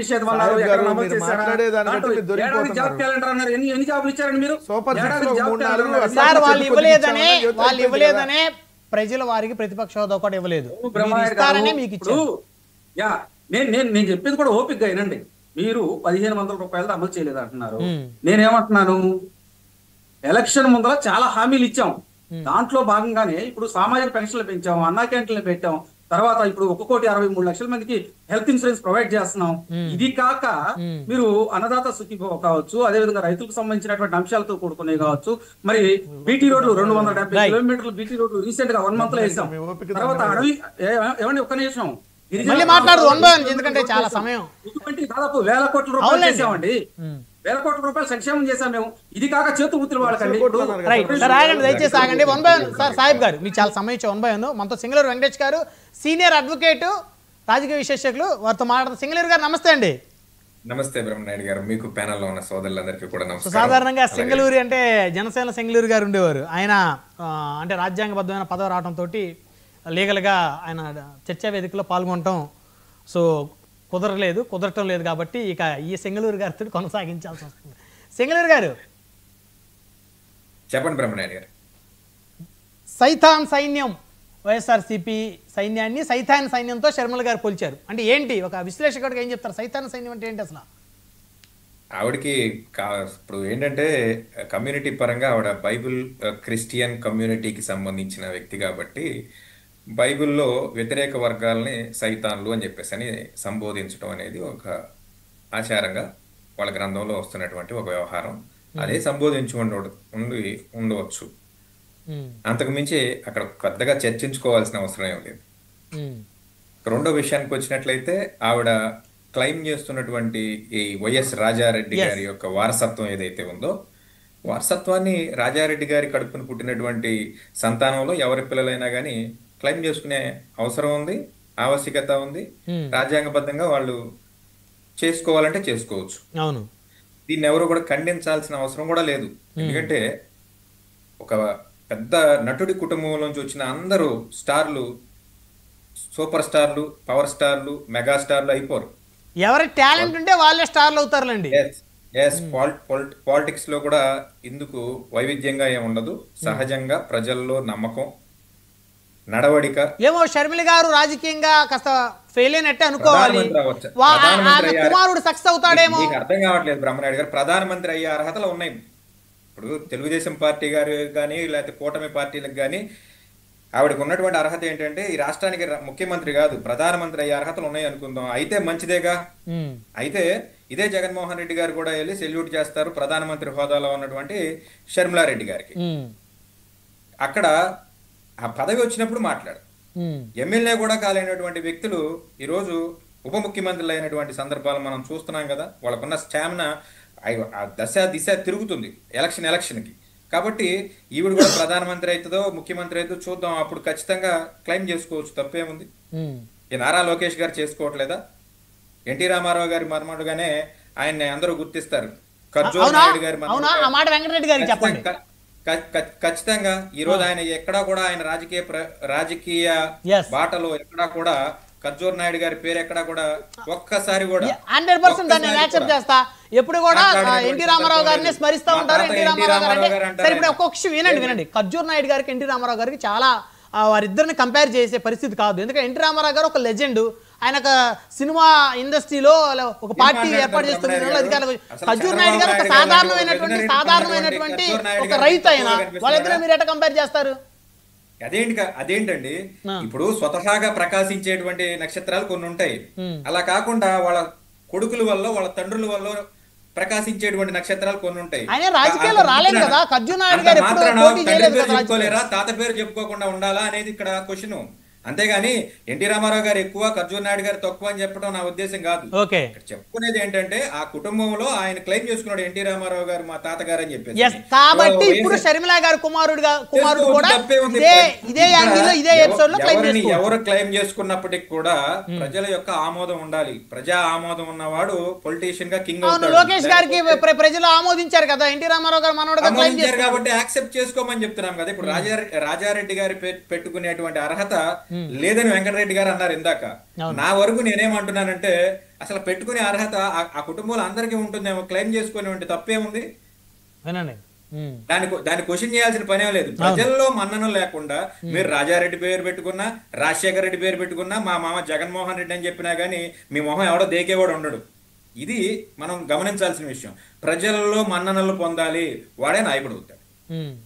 నిషేధం అన్నారు, జాబ్ క్యాలెండర్ అన్నారు. ఎన్ని జాబులు ఇచ్చారండి మీరు? సార్ వాళ్ళు ఇవ్వలేదనే ప్రజల వారికి ప్రతిపక్ష హోదా కూడా ఇవ్వలేదు. నేను చెప్పేది కూడా ఓపికగా వినండి. మీరు 1,500 రూపాయలు అమలు చేయలేదు అంటున్నారు. నేనేమంటున్నాను, ఎలక్షన్ ముందర చాలా హామీలు ఇచ్చాం. దాంట్లో భాగంగానే ఇప్పుడు సామాజిక పెన్షన్లు పెంచాం, అన్నా క్యాంటీన్లు పెట్టాం. తర్వాత ఇప్పుడు 1,63,00,000 మందికి హెల్త్ ఇన్సూరెన్స్ ప్రొవైడ్ చేస్తున్నాం. ఇది కాక మీరు అన్నదాత సుఖీభావ కావచ్చు, అదే విధంగా రైతులకు సంబంధించినటువంటి అంశాలతో కూడుకునే కావచ్చు. మరి బీటీ రోడ్లు 270 కిలోమీటర్లు బీటీ రోడ్లు రీసెంట్ గా 1 మంత్ లో వేసాం. తర్వాత అడవి ఏమండి ఒక్క నిమిషం ఎందుకంటే చాలా సమయం దాదాపు 1,000 కోట్ల రూపాయలు చేసామండి. 1,000 కోట్ల రూపాయలు సంక్షేమం చేశాం మేము. ఇది కాక చేతు వృత్తులు వాళ్ళకండి. దయచేసి ఆగండి. 1/1 సార్ సాహిబ్ గారు మీకు చాలా సమయం ఇచ్చే 1/1 మనతో సింగళూరు వెంకటేష్ గారు, సీనియర్ అడ్వకేట్, రాజకీయ విశేషకులు, వారితో మాట్లాడుతున్నారు. సింగళూరు గారు నమస్తే అండి. నమస్తే బ్రహ్మనాయుడు గారు, మీకు ప్యానెల్లో ఉన్న సోదరులందరికీ కూడా నమస్కారం. సాధారణంగా సింగళూరు అంటే జనసేన సింగళూరు గారు ఉండేవారు. ఆయన అంటే రాజ్యాంగబద్ధమైన పదవి రావడంతో లీగల్గా ఆయన చర్చా వేదికలో పాల్గొనటం కుదరటం లేదు కాబట్టి ఇక ఈ సింగళూరు గారితో కొనసాగించాల్సి వస్తుంది. సింగళూరు గారు చెప్పండి బ్రహ్మనాయుడు గారు. సైతాన్ సైన్యం వైఎస్ఆర్సీపీ సైన్యాన్ని సైతాన్ సైన్యంతో షర్మిల గారు పోల్చారు. అంటే ఏంటి, ఒక విశ్లేషకుడికి ఏం చెప్తారు, సైతాన్ సైన్యం అంటే ఏంటి అసలు? ఆవిడకి ఇప్పుడు ఏంటంటే కమ్యూనిటీ పరంగా ఆవిడ బైబిల్ క్రిస్టియన్ కమ్యూనిటీకి సంబంధించిన వ్యక్తి కాబట్టి బైబిల్లో వ్యతిరేక వర్గాలని సైతాన్లు అని చెప్పేసి అని సంబోధించడం అనేది ఒక ఆచారంగా వాళ్ళ గ్రంథంలో వస్తున్నటువంటి ఒక వ్యవహారం. అదే సంబోధించి ఉండవచ్చు. అంతకు మించి అక్కడ పెద్దగా చర్చించుకోవాల్సిన అవసరం ఏం లేదు. రెండో విషయానికి వచ్చినట్లయితే ఆవిడ క్లెయిమ్ చేస్తున్నటువంటి ఈ వైఎస్ రాజారెడ్డి గారి యొక్క వారసత్వం ఏదైతే ఉందో, వారసత్వాన్ని రాజారెడ్డి గారి కడుపును పుట్టినటువంటి సంతానంలో ఎవరి పిల్లలైనా కానీ క్లెయిమ్ చేసుకునే అవసరం ఉంది, ఆవశ్యకత ఉంది. రాజ్యాంగబద్ధంగా వాళ్ళు చేసుకోవాలంటే చేసుకోవచ్చు. అవును, దీన్ని ఎవరు కూడా ఖండించాల్సిన అవసరం కూడా లేదు. ఎందుకంటే ఒక పెద్ద నటుడి కుటుంబంలోంచి వచ్చిన అందరూ స్టార్లు, సూపర్ స్టార్లు, పవర్ స్టార్లు, మెగా స్టార్లు అయిపోరు. ఎవరి టాలెంట్ ఉంటే వాళ్ళే స్టార్లు అవుతారులేండి. పాలిటిక్స్ లో కూడా ఇందుకు వైవిధ్యంగా ఏముండదు. సహజంగా ప్రజల్లో నమ్మకం, నడవడిక. ఏమో షర్మిల గారు రాజకీయంగా కాస్త ఫెయిల్ అయినట్టే అనుకోవాలి. కుమారుడు సక్సెస్ అవుతాడేమో. మీకు అర్థం కావట్లేదు బ్రహ్మనాయుడు గారు, ప్రధానమంత్రి అయ్యే అర్హతలు ఉన్నాయి. ఇప్పుడు తెలుగుదేశం పార్టీ గారు కానీ లేకపోతే కూటమి పార్టీలకు కానీ ఆవిడకు ఉన్నటువంటి అర్హత ఏంటంటే ఈ రాష్ట్రానికి ముఖ్యమంత్రి కాదు, ప్రధానమంత్రి అయ్యే అర్హతలు ఉన్నాయి అనుకుందాం. అయితే మంచిదేగా. అయితే ఇదే జగన్మోహన్ రెడ్డి గారు కూడా వెళ్ళి సెల్యూట్ చేస్తారు ప్రధానమంత్రి హోదాలో ఉన్నటువంటి షర్మిలారెడ్డి గారికి. అక్కడ ఆ పదవి వచ్చినప్పుడు మాట్లాడు. ఎమ్మెల్యే కూడా కాలేనటువంటి వ్యక్తులు ఈరోజు ఉప ముఖ్యమంత్రులు అయినటువంటి సందర్భాలు మనం చూస్తున్నాం కదా. వాళ్ళకున్న స్టామినా దశ దిశ తిరుగుతుంది ఎలక్షన్కి. కాబట్టి ఈవిడ కూడా ప్రధానమంత్రి అవుతుందో ముఖ్యమంత్రి అవుతుందో చూద్దాం, అప్పుడు ఖచ్చితంగా క్లెయిమ్ చేసుకోవచ్చు, తప్పేముంది. ఈ నారా లోకేష్ గారు చేసుకోవట్లేదా? ఎన్టీ రామారావు గారి మర్మడుగానే ఆయన్ని అందరూ గుర్తిస్తారు. ఖచ్చితంగా ఈ రోజు ఆయన ఎక్కడా కూడా ఆయన రాజకీయ బాటలో ఎక్కడా కూడా కర్జూర్ నాయుడు గారి పేరు ఎక్కడా కూడా ఒక్కసారి కూడా 100% దాన్ని యాక్సెప్ట్ చేస్తా. ఎప్పుడు కూడా ఎన్టీ రామారావు గారిని స్మరిస్తా ఉంటారు. ఎన్టీ రామారావు గారు సరే ఇప్పుడు ఒక్కొక్క విషయం వినండి. కర్జూర్ నాయుడు గారికి ఎన్టీ రామారావు గారికి చాలా వారిద్దరిని కంపేర్ చేసే పరిస్థితి కాదు. ఎందుకంటే ఎన్టీ రామారావు గారు ఒక లెజెండ్. ఆయన ఒక సినిమా ఇండస్ట్రీలో ఒక పార్టీ ఏర్పాటు చేస్తుంది. కర్జూర్ నాయుడు గారు ఒక సాధారణమైనటువంటి ఒక రైతు. ఆయన వాళ్ళిద్దరు మీరు ఎట్లా కంపేర్ చేస్తారు? అదేంటండి, ఇప్పుడు స్వతహాగా ప్రకాశించేటువంటి నక్షత్రాలు కొన్ని ఉంటాయి. అలా కాకుండా వాళ్ళ కొడుకుల వల్ల వాళ్ళ తండ్రుల వల్ల ప్రకాశించేటువంటి నక్షత్రాలు కొన్ని ఉంటాయి. చెప్పుకోలేరా, తాత పేరు చెప్పుకోకుండా ఉండాలా అనేది ఇక్కడ క్వశ్చన్. అంతేగాని ఎన్టీ రామారావు గారు ఎక్కువ, కర్జూర్ నాయుడు గారు తక్కువ అని చెప్పడం నా ఉద్దేశం కాదు. చెప్పుకునేది ఏంటంటే ఆ కుటుంబంలో ఆయన క్లెయిమ్ చేసుకున్నాడు ఎన్టీ రామారావు గారు మా తాతగారు అని చెప్పేసి. కాబట్టి ఇప్పుడు షర్మిల గారు కుమారుడు కూడా ఇదే యాంగిల్ లో ఇదే ఎపిసోడ్ లో ఎవరు క్లెయిమ్ చేసుకున్నప్పటికి కూడా ప్రజల యొక్క ఆమోదం ఉండాలి. ప్రజా ఆమోదం ఉన్నవాడు పొలిటీషియన్ గా కింగ్ అవుతాడు. లోకేష్ గారికి ప్రజలు ఆమోదించారు కదా, ఎన్టీ రామారావు గారు మనోడుగా క్లెయిమ్ చేశారు కాబట్టి యాక్సెప్ట్ చేసుకోమని చెప్తున్నాం కదా. ఇప్పుడు రాజారెడ్డి గారి పెట్టుకునేటువంటి అర్హత లేదని వెంకటరెడ్డి గారు అన్నారు ఇందాక. నా వరకు నేనేమంటున్నానంటే అసలు పెట్టుకునే అర్హత ఆ కుటుంబంలో అందరికీ ఉంటుందేమో, క్లెయిమ్ చేసుకునే తప్పేముంది. దాన్ని క్వశ్చన్ చేయాల్సిన పనే లేదు. ప్రజల్లో మన్ననం లేకుండా మీరు రాజారెడ్డి పేరు పెట్టుకున్నా, రాజశేఖర రెడ్డి పేరు పెట్టుకున్నా, మా మామ జగన్మోహన్ రెడ్డి అని చెప్పినా గానీ మీ మొహం ఎవడో దేకేవాడు ఉండడు. ఇది మనం గమనించాల్సిన విషయం. ప్రజల్లో మన్ననలు పొందాలి, వాడే నాయకుడు అవుతాడు.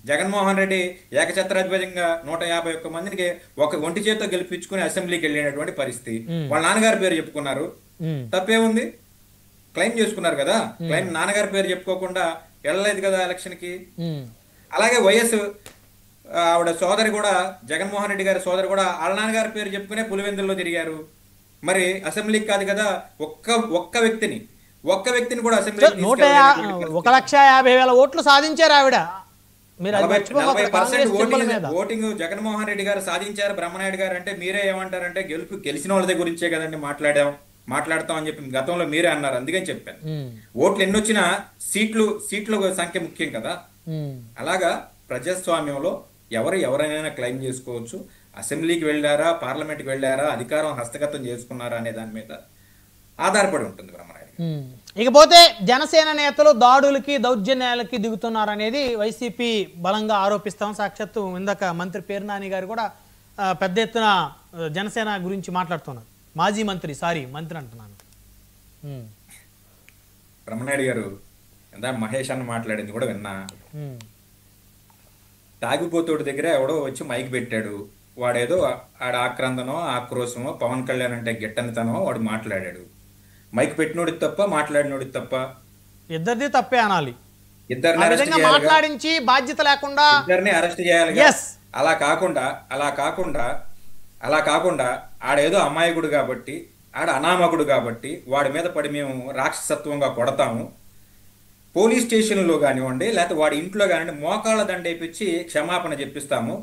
జగన్మోహన్ రెడ్డి ఏకఛత్రాధిపత్యంగా 151 మందికి ఒక ఒంటి చేతితో గెలిపించుకుని అసెంబ్లీకి వెళ్ళినటువంటి పరిస్థితి. వాళ్ళ నాన్నగారి పేరు చెప్పుకున్నారు, తప్పేముంది. క్లెయిమ్ చేసుకున్నారు కదా. క్లెయిమ్ నాన్నగారి పేరు చెప్పుకోకుండా వెళ్ళలేదు కదా ఎలక్షన్ కి. అలాగే వైఎస్ ఆవిడ సోదరి కూడా, జగన్మోహన్ రెడ్డి గారి సోదరి కూడా వాళ్ళ నాన్నగారి పేరు చెప్పుకునే పులివెందుల్లో తిరిగారు. మరి అసెంబ్లీకి కాదు కదా, ఒక్క వ్యక్తిని కూడా అసెంబ్లీ 1,50,000 ఓట్లు సాధించారు ఆవిడ. 40% ఓటింగ్ జగన్మోహన్ రెడ్డి గారు సాధించారు. బ్రహ్మనాయుడు గారు అంటే మీరే ఏమంటారంటే గెలిచిన వాళ్ళ గురించే కదండి మాట్లాడతాం అని చెప్పి గతంలో మీరే అన్నారు. అందుకని చెప్పాను, ఓట్లు ఎన్నొచ్చినా సీట్ల సంఖ్య ముఖ్యం కదా. అలాగా ప్రజాస్వామ్యంలో ఎవరైనా క్లెయిమ్ చేసుకోవచ్చు. అసెంబ్లీకి వెళ్ళారా, పార్లమెంట్కి వెళ్ళారా, అధికారం హస్తగతం చేసుకున్నారా అనే దాని మీద ఆధారపడి ఉంటుంది బ్రహ్మనాయుడు. ఇకపోతే జనసేన నేతలు దాడులకి దౌర్జన్యాలకి దిగుతున్నారనేది వైసీపీ బలంగా ఆరోపిస్తాం. సాక్షాత్తు ఇందాక మంత్రి పేర్నాని గారు కూడా పెద్ద ఎత్తున జనసేన గురించి మాట్లాడుతున్నారు. మాజీ మంత్రి మంత్రి అంటున్నాను. బ్రహ్మనాయుడు గారు ఇందా మహేష్ అన్న మాట్లాడింది కూడా విన్నా. తాగిపోతోడి దగ్గర ఎవడో వచ్చి మైక్ పెట్టాడు, వాడేదో ఆడ ఆక్రందనో ఆక్రోశమో పవన్ కళ్యాణ్ అంటే గిట్టనితనో వాడు మాట్లాడాడు. మైక్ పెట్టినోడి తప్ప మాట్లాడినోడి తప్ప, ఇద్దరిది తప్పే అనాలి. ఇద్దరిని అరెస్ట్ చేయాలి, మాట్లాడించి బాధ్యత లేకుండా ఇద్దరిని అరెస్ట్ చేయాలి. అలా కాకుండా ఆడేదో అమాయకుడు కాబట్టి, ఆడ అనామకుడు కాబట్టి వాడి మీద పడి మేము రాక్షసత్వంగా కొడతాము, పోలీస్ స్టేషన్లో కానివ్వండి లేకపోతే వాడి ఇంట్లో కానివ్వండి మోకాళ్ళ దండేపించి క్షమాపణ చెప్పిస్తాము.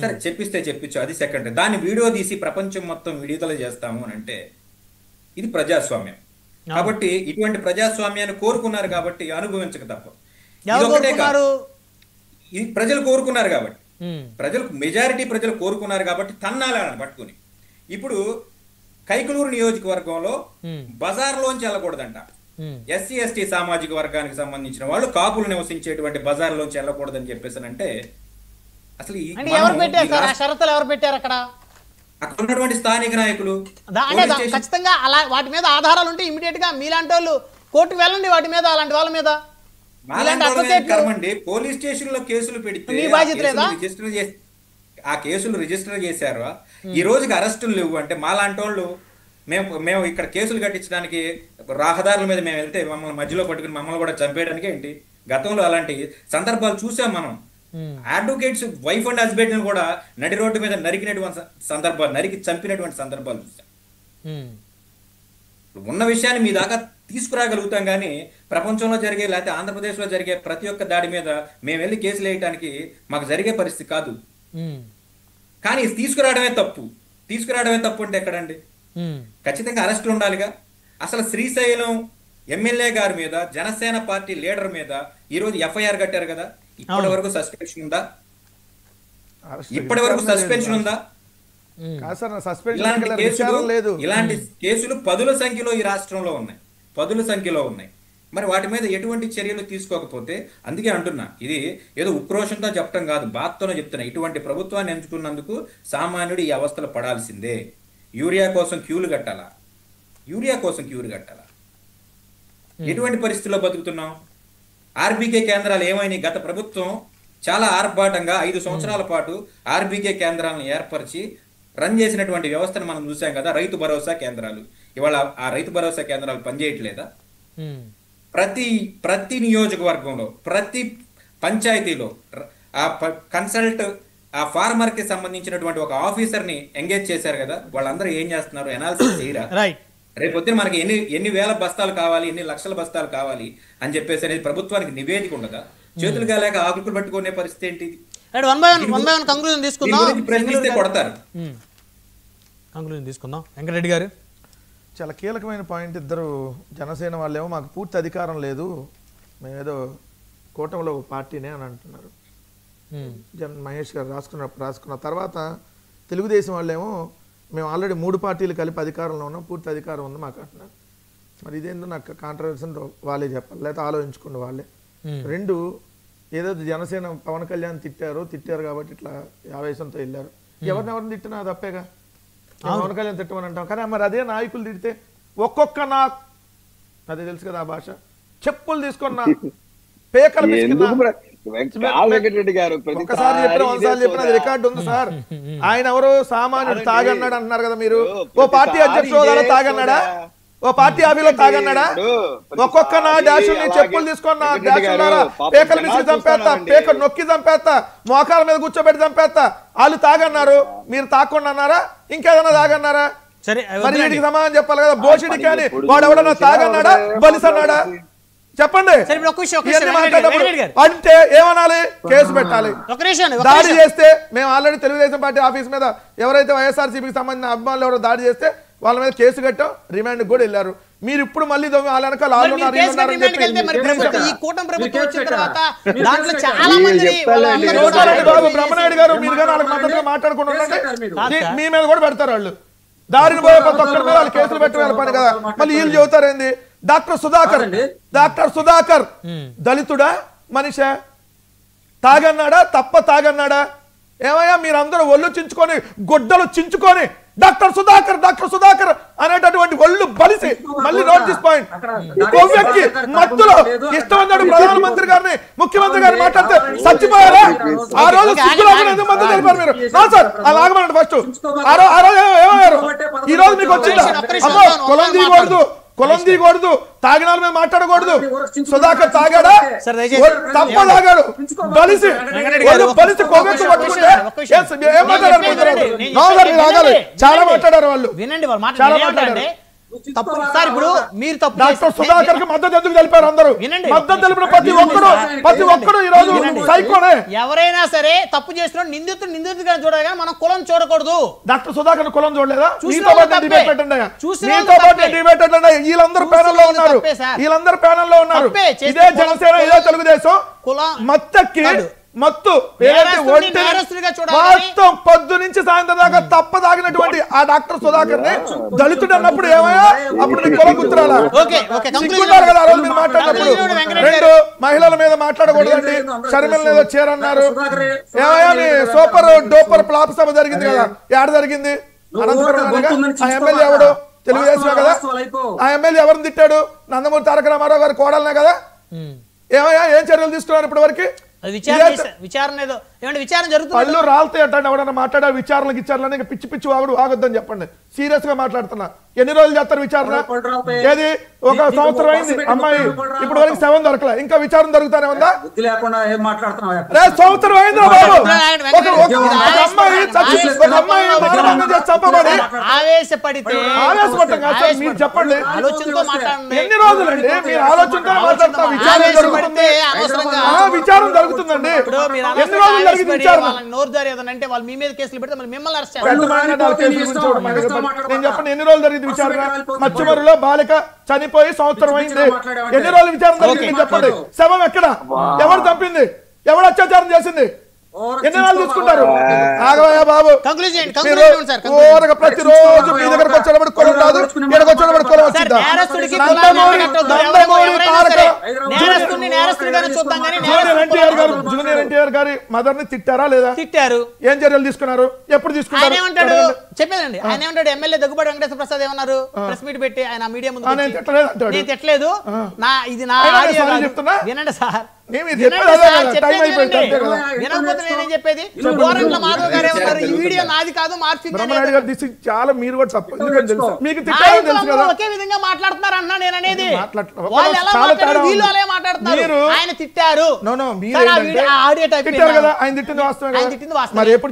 సరే చెప్పిస్తే చెప్పించు, అది సెకండరీ. దాన్ని వీడియో తీసి ప్రపంచం మొత్తం విడుదల చేస్తాము అని అంటే ఇది ప్రజాస్వామ్యం. కాబట్టి ఇటువంటి ప్రజాస్వామ్యాన్ని కోరుకున్నారు కాబట్టి అనుభవించక తప్ప. ఇది ప్రజలు కోరుకున్నారు కాబట్టి, మెజారిటీ ప్రజలు కోరుకున్నారు కాబట్టి తన్నాలని పట్టుకుని ఇప్పుడు కైకలూరు నియోజకవర్గంలో బజార్లోంచి వెళ్ళకూడదంట. ఎస్సీ ఎస్టీ సామాజిక వర్గానికి సంబంధించిన వాళ్ళు కాపులు నివసించేటువంటి బజార్లోంచి వెళ్ళకూడదని చెప్పేసానంటే అసలు ఎవరు పెట్టారు అక్కడ ఉన్నటువంటి స్థానిక నాయకులు ఖచ్చితంగా అలా వాటి మీద ఆధారాలు ఉంటే ఇమీడియట్ గా మీలాంటి వాళ్ళు కోర్టుకు వెళ్ళండి వాటి మీద, అలాంటి వాళ్ళ మీద. పోలీస్ స్టేషన్ లో కేసులు పెడితే ఆ కేసులు రిజిస్టర్ చేశారు. ఈ రోజుకి అరెస్టులు లేవు అంటే మాలాంటి వాళ్ళు మేము ఇక్కడ కేసులు కట్టించడానికి రహదారుల మీద మేము వెళ్తే మమ్మల్ని మధ్యలో పట్టుకుని మమ్మల్ని కూడా చంపేయడానికి ఏంటి? గతంలో అలాంటి సందర్భాలు చూసాం మనం. అడ్వకేట్స్ వైఫ్ అండ్ హస్బెండ్ కూడా నడి రోడ్డు మీద నరికినటువంటి సందర్భాలు, నరికి చంపినటువంటి సందర్భాలు చూసాం. ఉన్న విషయాన్ని మీ దాకా తీసుకురాగలుగుతాం కానీ ప్రపంచంలో జరిగే లేకపోతే ఆంధ్రప్రదేశ్లో జరిగే ప్రతి ఒక్క దాడి మీద మేము వెళ్ళి కేసులు వేయడానికి మాకు జరిగే పరిస్థితి కాదు. కానీ తీసుకురావడమే తప్పు అంటే ఎక్కడండి? ఖచ్చితంగా అరెస్టులు ఉండాలిగా. అసలు శ్రీశైలం ఎమ్మెల్యే గారి మీద, జనసేన పార్టీ లీడర్ మీద ఈరోజు ఎఫ్ఐఆర్ కట్టారు కదా, ఇప్పటి వరకు సస్పెన్షన్ ఉందా? ఇలాంటి కేసులు పదుల సంఖ్యలో ఈ రాష్ట్రంలో ఉన్నాయి. మరి వాటి మీద ఎటువంటి చర్యలు తీసుకోకపోతే, అందుకే అంటున్నా ఇది ఏదో ఉక్రోషంతో చెప్పడం కాదు, బాధతోనే చెప్తున్నా. ఇటువంటి ప్రభుత్వాన్ని ఎంచుకున్నందుకు సామాన్యుడు ఈ అవస్థలు పడాల్సిందే. యూరియా కోసం క్యూలు కట్టాలా? ఎటువంటి పరిస్థితుల్లో బతుకుతున్నాం? ఆర్బీకే కేంద్రాలు ఏమైనా గత ప్రభుత్వం చాలా ఆర్భాటంగా 5 సంవత్సరాల పాటు ఆర్బీకే కేంద్రాలను ఏర్పరిచి రన్ చేసినటువంటి వ్యవస్థను మనం చూసాం కదా. రైతు భరోసా కేంద్రాలు, ఇవాళ ఆ రైతు భరోసా కేంద్రాలు పనిచేయట్లేదా? ప్రతి నియోజకవర్గంలో, ప్రతి పంచాయతీలో ఆ ఫార్మర్ కి సంబంధించినటువంటి ఒక ఆఫీసర్ ని ఎంగేజ్ చేశారు కదా. వాళ్ళందరూ ఏం చేస్తున్నారు? ఎనాలిసిస్ చేయరా? రేపొద్దున మనకి ఎన్ని వేల బస్తాలు కావాలి, ఎన్ని లక్షల బస్తాలు కావాలి అని చెప్పేసి అనేది ప్రభుత్వానికి నివేదిక ఉండదా? చేతులుగా లేక ఆకులు పట్టుకునే పరిస్థితి ఏంటి? ప్రశ్నిస్తే కొడతారు. వెంకటరెడ్డి గారు చాలా కీలకమైన పాయింట్. ఇద్దరు జనసేన వాళ్ళేమో మాకు పూర్తి అధికారం లేదు, మేమేదో కూటమిలో పార్టీనే అని అంటున్నారు. మహేష్ గారు రాసుకున్న తర్వాత తెలుగుదేశం వాళ్ళేమో మేము ఆల్రెడీ 3 పార్టీలు కలిపి అధికారంలో ఉన్నాం, పూర్తి అధికారం ఉంది మాకు అంటున్నారు. మరి ఇదేందో నాకు కాంట్రవర్సీ వాళ్ళే చెప్పాలి, లేకపోతే ఆలోచించుకోండి వాళ్ళే. 2 ఏదో జనసేన పవన్ కళ్యాణ్ తిట్టారు కాబట్టి ఇట్లా ఆవేశంతో వెళ్ళారు. ఎవరిని తిట్టినా తప్పేగా, పవన్ కళ్యాణ్ తిట్టమని అంటాం. కానీ మరి అదే నాయకులు తిడితే ఒక్కొక్క అదే తెలుసు కదా ఆ భాష, చెప్పులు తీసుకున్నా పేకలు ఒకసారి చెప్పిన రికార్డు ఉంది సార్. ఆయన ఎవరు సామాన్యుడు తాగన్నాడు అంటున్నారు కదా మీరు. ఓ పార్టీ అధ్యక్ష హోదాలో తాగన్నాడా? ఓ పార్టీ ఆఫీలో తాగన్నాడా? ఒక్కొక్క నా డాషుల్ని చెప్పులు తీసుకున్నా డాషులారా పేకలు మిసి చంపేస్తా, పేక నొక్కి చంపేస్తా, మోకాల మీద కూర్చోబెట్టి చంపేస్తా. వాళ్ళు తాగన్నారు, మీరు తాకుండా అన్నారా? ఇంకేదన్నా తాగన్నారా? మరి వీటికి సమాధానం చెప్పాలి కదా. బోషిడి కానీ వాడు ఎవడన్నా తాగన్నాడా, బలిసన్నాడా? చెప్పండి. అంటే ఏమనాలి? కేసు పెట్టాలి. దాడి చేస్తే మేము ఆల్రెడీ తెలుగుదేశం పార్టీ ఆఫీస్ మీద ఎవరైతే వైఎస్ఆర్సీపీకి సంబంధించిన అభిమానులు ఎవరో దాడి చేస్తే వాళ్ళ మీద కేసు కట్టాం, రిమాండ్ కూడా వెళ్ళారు. మీరు ఇప్పుడు మళ్ళీ వాళ్ళ వెనకాల బ్రహ్మనాయుడు గారు మీరు కానీ వాళ్ళకి మద్దతుగా మాట్లాడుకుంటుంటే మీ మీద కూడా పెడతారు వాళ్ళు. దారిని పోయే ప్రతి ఒక్కరి మీద వాళ్ళు కేసులు పెట్టి వాళ్ళ పని కదా. మళ్ళీ వీళ్ళు చెబుతారు ఏంది? డాక్టర్ సుధాకర్ దళితుడా మనిషా? తాగన్నాడా? తాగన్నాడా? ఏమయ్యా మీరందరూ ఒళ్ళు చించుకొని గుడ్డలు చించుకొని డాక్టర్ సుధాకర్ అనేటటువంటి ఒళ్ళు బలిసి మళ్ళీ నోటీస్ పాయింట్ కొవ్వెక్కి మత్తులో ఇష్టమన్నాడు ప్రధానమంత్రి గారిని ముఖ్యమంత్రి గారిని మాట్లాడితే చచ్చిపోయారా? ఆ రోజు సిగ్గులాగా ఎందుకు మద్దతు తెలిపారు మీరు? సార్ అలా ఆగమనండి ఫస్ట్. ఆ రోజు ఏమయ్యారు? ఈ రోజు మీకు వచ్చిందా? అమ్మో కులం తీయకూడదు, తాగినాల మీద మాట్లాడకూడదు. సుధాకర్ తాగాడా? తప్ప తాగాడు. బలిసి కొవ్వెక్కి పట్టుకుంటే ఏం మాట్లాడారు? చాలా మాట్లాడారు వాళ్ళు, చాలా మాట్లాడారు. సార్ ఇప్పుడు మీరు తప్పు డాక్టర్ సుధాకర్ కి మద్దతు ఎందుకు తెలిపారు? అందరూ మద్దతు తెలిపిన ప్రతి ఒక్కరు ఈ రోజు సైకోనే. ఎవరైనా సరే తప్పు చేసిన నిందితుడిగా చూడాలి కానీ మనం కులం చూడకూడదు. డాక్టర్ సుధాకర్ కులం చూడలేదా? మీతో పాటు డిబేట్ పెట్టండి. వీళ్ళందరూ ప్యానెల్ లో ఉన్నారు. ఇదే జనసేన, ఇదే తెలుగుదేశం మత్తు మొత్తం పొద్దు నుంచి సాయంత్రం దాకా తప్పదాగినటువంటి ఆ డాక్టర్ సుధాకర్ ని దళితుడు అన్నప్పుడు ఏమయ్యా? అప్పుడు నీకు కులం గుర్తురాలా? సిగ్గుండాలి కదా ఆ రోజు మీరు మాట్లాడినప్పుడు. 2 మహిళల మీద మాట్లాడకూడదండి, షర్మిల ఏదో చేరన్నారు. ఏమయ్యా నీ సూపర్ డోపర్ ప్లాప్ సభ జరిగింది కదా, ఏడ జరిగింది? అనంతపురం. ఆ ఎమ్మెల్యే ఎవడు? తెలుగుదేశమే కదా. ఆ ఎమ్మెల్యే ఎవరిని తిట్టాడు? నందమూరి తారక రామారావు గారి కోడలనే కదా. ఏమయ్యా ఏం చర్యలు తీసుకున్నారు ఇప్పటి వరకు? విచారణ జరుగుతుంది. పళ్ళు రాలుతాయి అంటే ఎవడన్నా మాట్లాడే విచారణలు ఇంకా పిచ్చి వాగుడు ఆగొద్దని చెప్పండి. సీరియస్ గా మాట్లాడుతున్నా. ఎన్ని రోజులు చేస్తారు విచారణ? ఏది ఒక సంవత్సరం అయింది, అమ్మాయి ఇప్పుడు వరకు 7 దొరకలే, ఇంకా విచారణ జరుగుతానే ఉందా? సంవత్సరం అయిందా బాబు? ఒక అమ్మాయి చంపబడి ఆవేశపడటం కాదు సార్, మీరు చెప్పండి. ఎన్ని రోజులండి మీరు ఆలోచనతో మాట్లాడుతున్నా? విచారణ జరుగుతుంది, విచారణ జరుగుతుందండి. ఎన్ని రోజులు జరిగింది విచారణ? నోరు జారేదంటే వాళ్ళు మీ మీద కేసులు పెడితే మిమ్మల్ని అరెస్ట్ చేస్తారు. నేను చెప్పండి ఎన్ని రోజులు జరిగింది విచారణ? మత్స్యమరులో బాలిక చనిపోయి సంవత్సరం అయింది. ఎన్ని రోజులు విచారణ జరిగింది చెప్పండి? శవం ఎక్కడ? ఎవరు చంపింది? ఎవరు అత్యాచారం చేసింది? ఎన్ని రోజులు తీసుకుంటారు? ఆగవయ్యా బాబు. ప్రతిరోజు మీ దగ్గరకు వచ్చేటప్పుడు కులం రాదు, ఇక్కడికి వచ్చేటప్పుడు కులం వచ్చిందా? జూనియర్ ఎన్టీఆర్ గారి మదర్ ని తిట్టారా లేదా? తిట్టారు. ఏం చర్యలు తీసుకున్నారు? ఎప్పుడు తీసుకున్నారు? చెప్పేదండి ఆయన ఏమంటాడు? ఎమ్మెల్యే దగ్గుబాటి వెంకటేశ్వర ప్రసాద్ ఏమన్నారు? ప్రెస్ మీట్ పెట్టి ఆయన మీడియా ముందు నేను తిట్టలేదు, చెప్తున్నా వినండి సార్. చాలా మీరు కూడా తప్పు మీకు ఒకే విధంగా మాట్లాడుతున్నారు అన్నా నేను అనేది. మీరు ఆయన తిట్టారు కదా, ఆయన తిట్టింది వాస్తవం. మరి ఎప్పుడు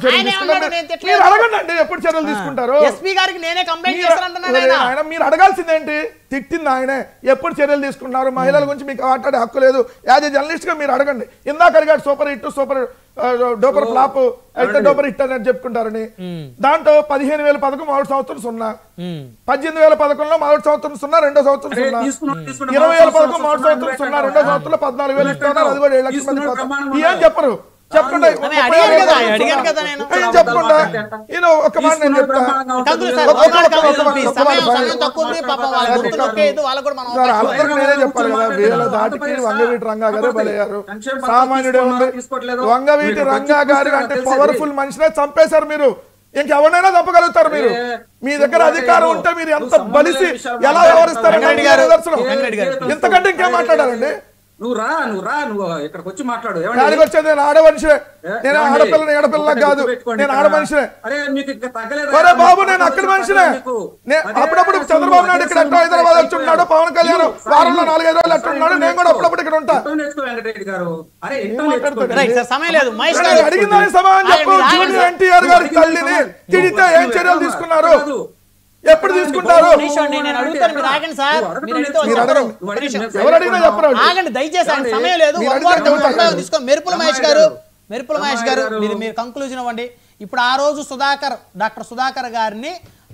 అడగండి, ఎప్పుడు చర్యలు తీసుకుంటారు? ఎస్పీ గారికి నేనే కంప్లైంట్ చేస్తానంటున్నాను. ఆయన మీరు అడగాల్సిందేంటి? తిట్టింది ఆయనే, ఎప్పుడు చర్యలు తీసుకున్నారు? మహిళల గురించి మీకు మాట్లాడే హక్కు లేదు. యాజ్ ఏ జర్నలిస్ట్ గా మీరు అడగండి. ఇందాక అడిగాడు super hit, super duper flop, అయితే డోపర్ హిట్ అని చెప్పుకుంటారని. దాంట్లో 15,000 పథకం 1 సంవత్సరం 0, 18,000 పథకంలో 1 సంవత్సరం 0, 2వ సంవత్సరం 0, 20,000 పథకం 1 సంవత్సరం 0, 2వ సంవత్సరంలో 14,000 ఇస్తున్నారు. అది కూడా 7 లక్షల మంది పథకం. ఏం చెప్పరు? చెప్పండి. చెప్పకుండా ఒక మాట నేను చెప్తా. నేనే చెప్పాలి కదా, వేల దాటికి వంగవీటి రంగా గారే బలయ్యారు. సామాన్యుడే ఉంది. వంగవీటి రంగా గారి అంటే పవర్ఫుల్ మనిషినే చంపేశారు మీరు. ఇంకెవరైనా చంపగలుగుతారు మీరు. మీ దగ్గర అధికారం ఉంటే మీరు ఎంత బలిసి ఎలా వ్యవహరిస్తారు? ఇంతకంటే ఇంకేం మాట్లాడాలండి? నువ్వు ఇక్కడికి వచ్చి మాట్లాడు. వచ్చేది నేను ఆడ మనిషినే, నేను ఆడపిల్లని ఏడపిల్ల కాదు, నేను ఆడ మనిషినే. అరే బాబు నేను అక్కడ మనిషినే. అప్పుడప్పుడు చంద్రబాబు నాయుడు ఇక్కడ ఎట్లా హైదరాబాద్ వచ్చి ఉన్నాడు, పవన్ కళ్యాణ్ వారంలో 4-5 రోజులు ఎట్లా ఉన్నాడు, నేను కూడా అప్పుడప్పుడు ఇక్కడ ఉంటా. అడిగిందని సమాధానం చెప్పు. జూనియర్ ఎన్టీఆర్ గారి తల్లిని తిడితే ఏం చర్యలు తీసుకున్నారు? ఎప్పుడు తీసుకుంటారు? మెరుపుల మహేష్ గారు మీరు కంక్లూజన్ అవ్వండి. ఇప్పుడు ఆ రోజు డాక్టర్ సుధాకర్ గారిని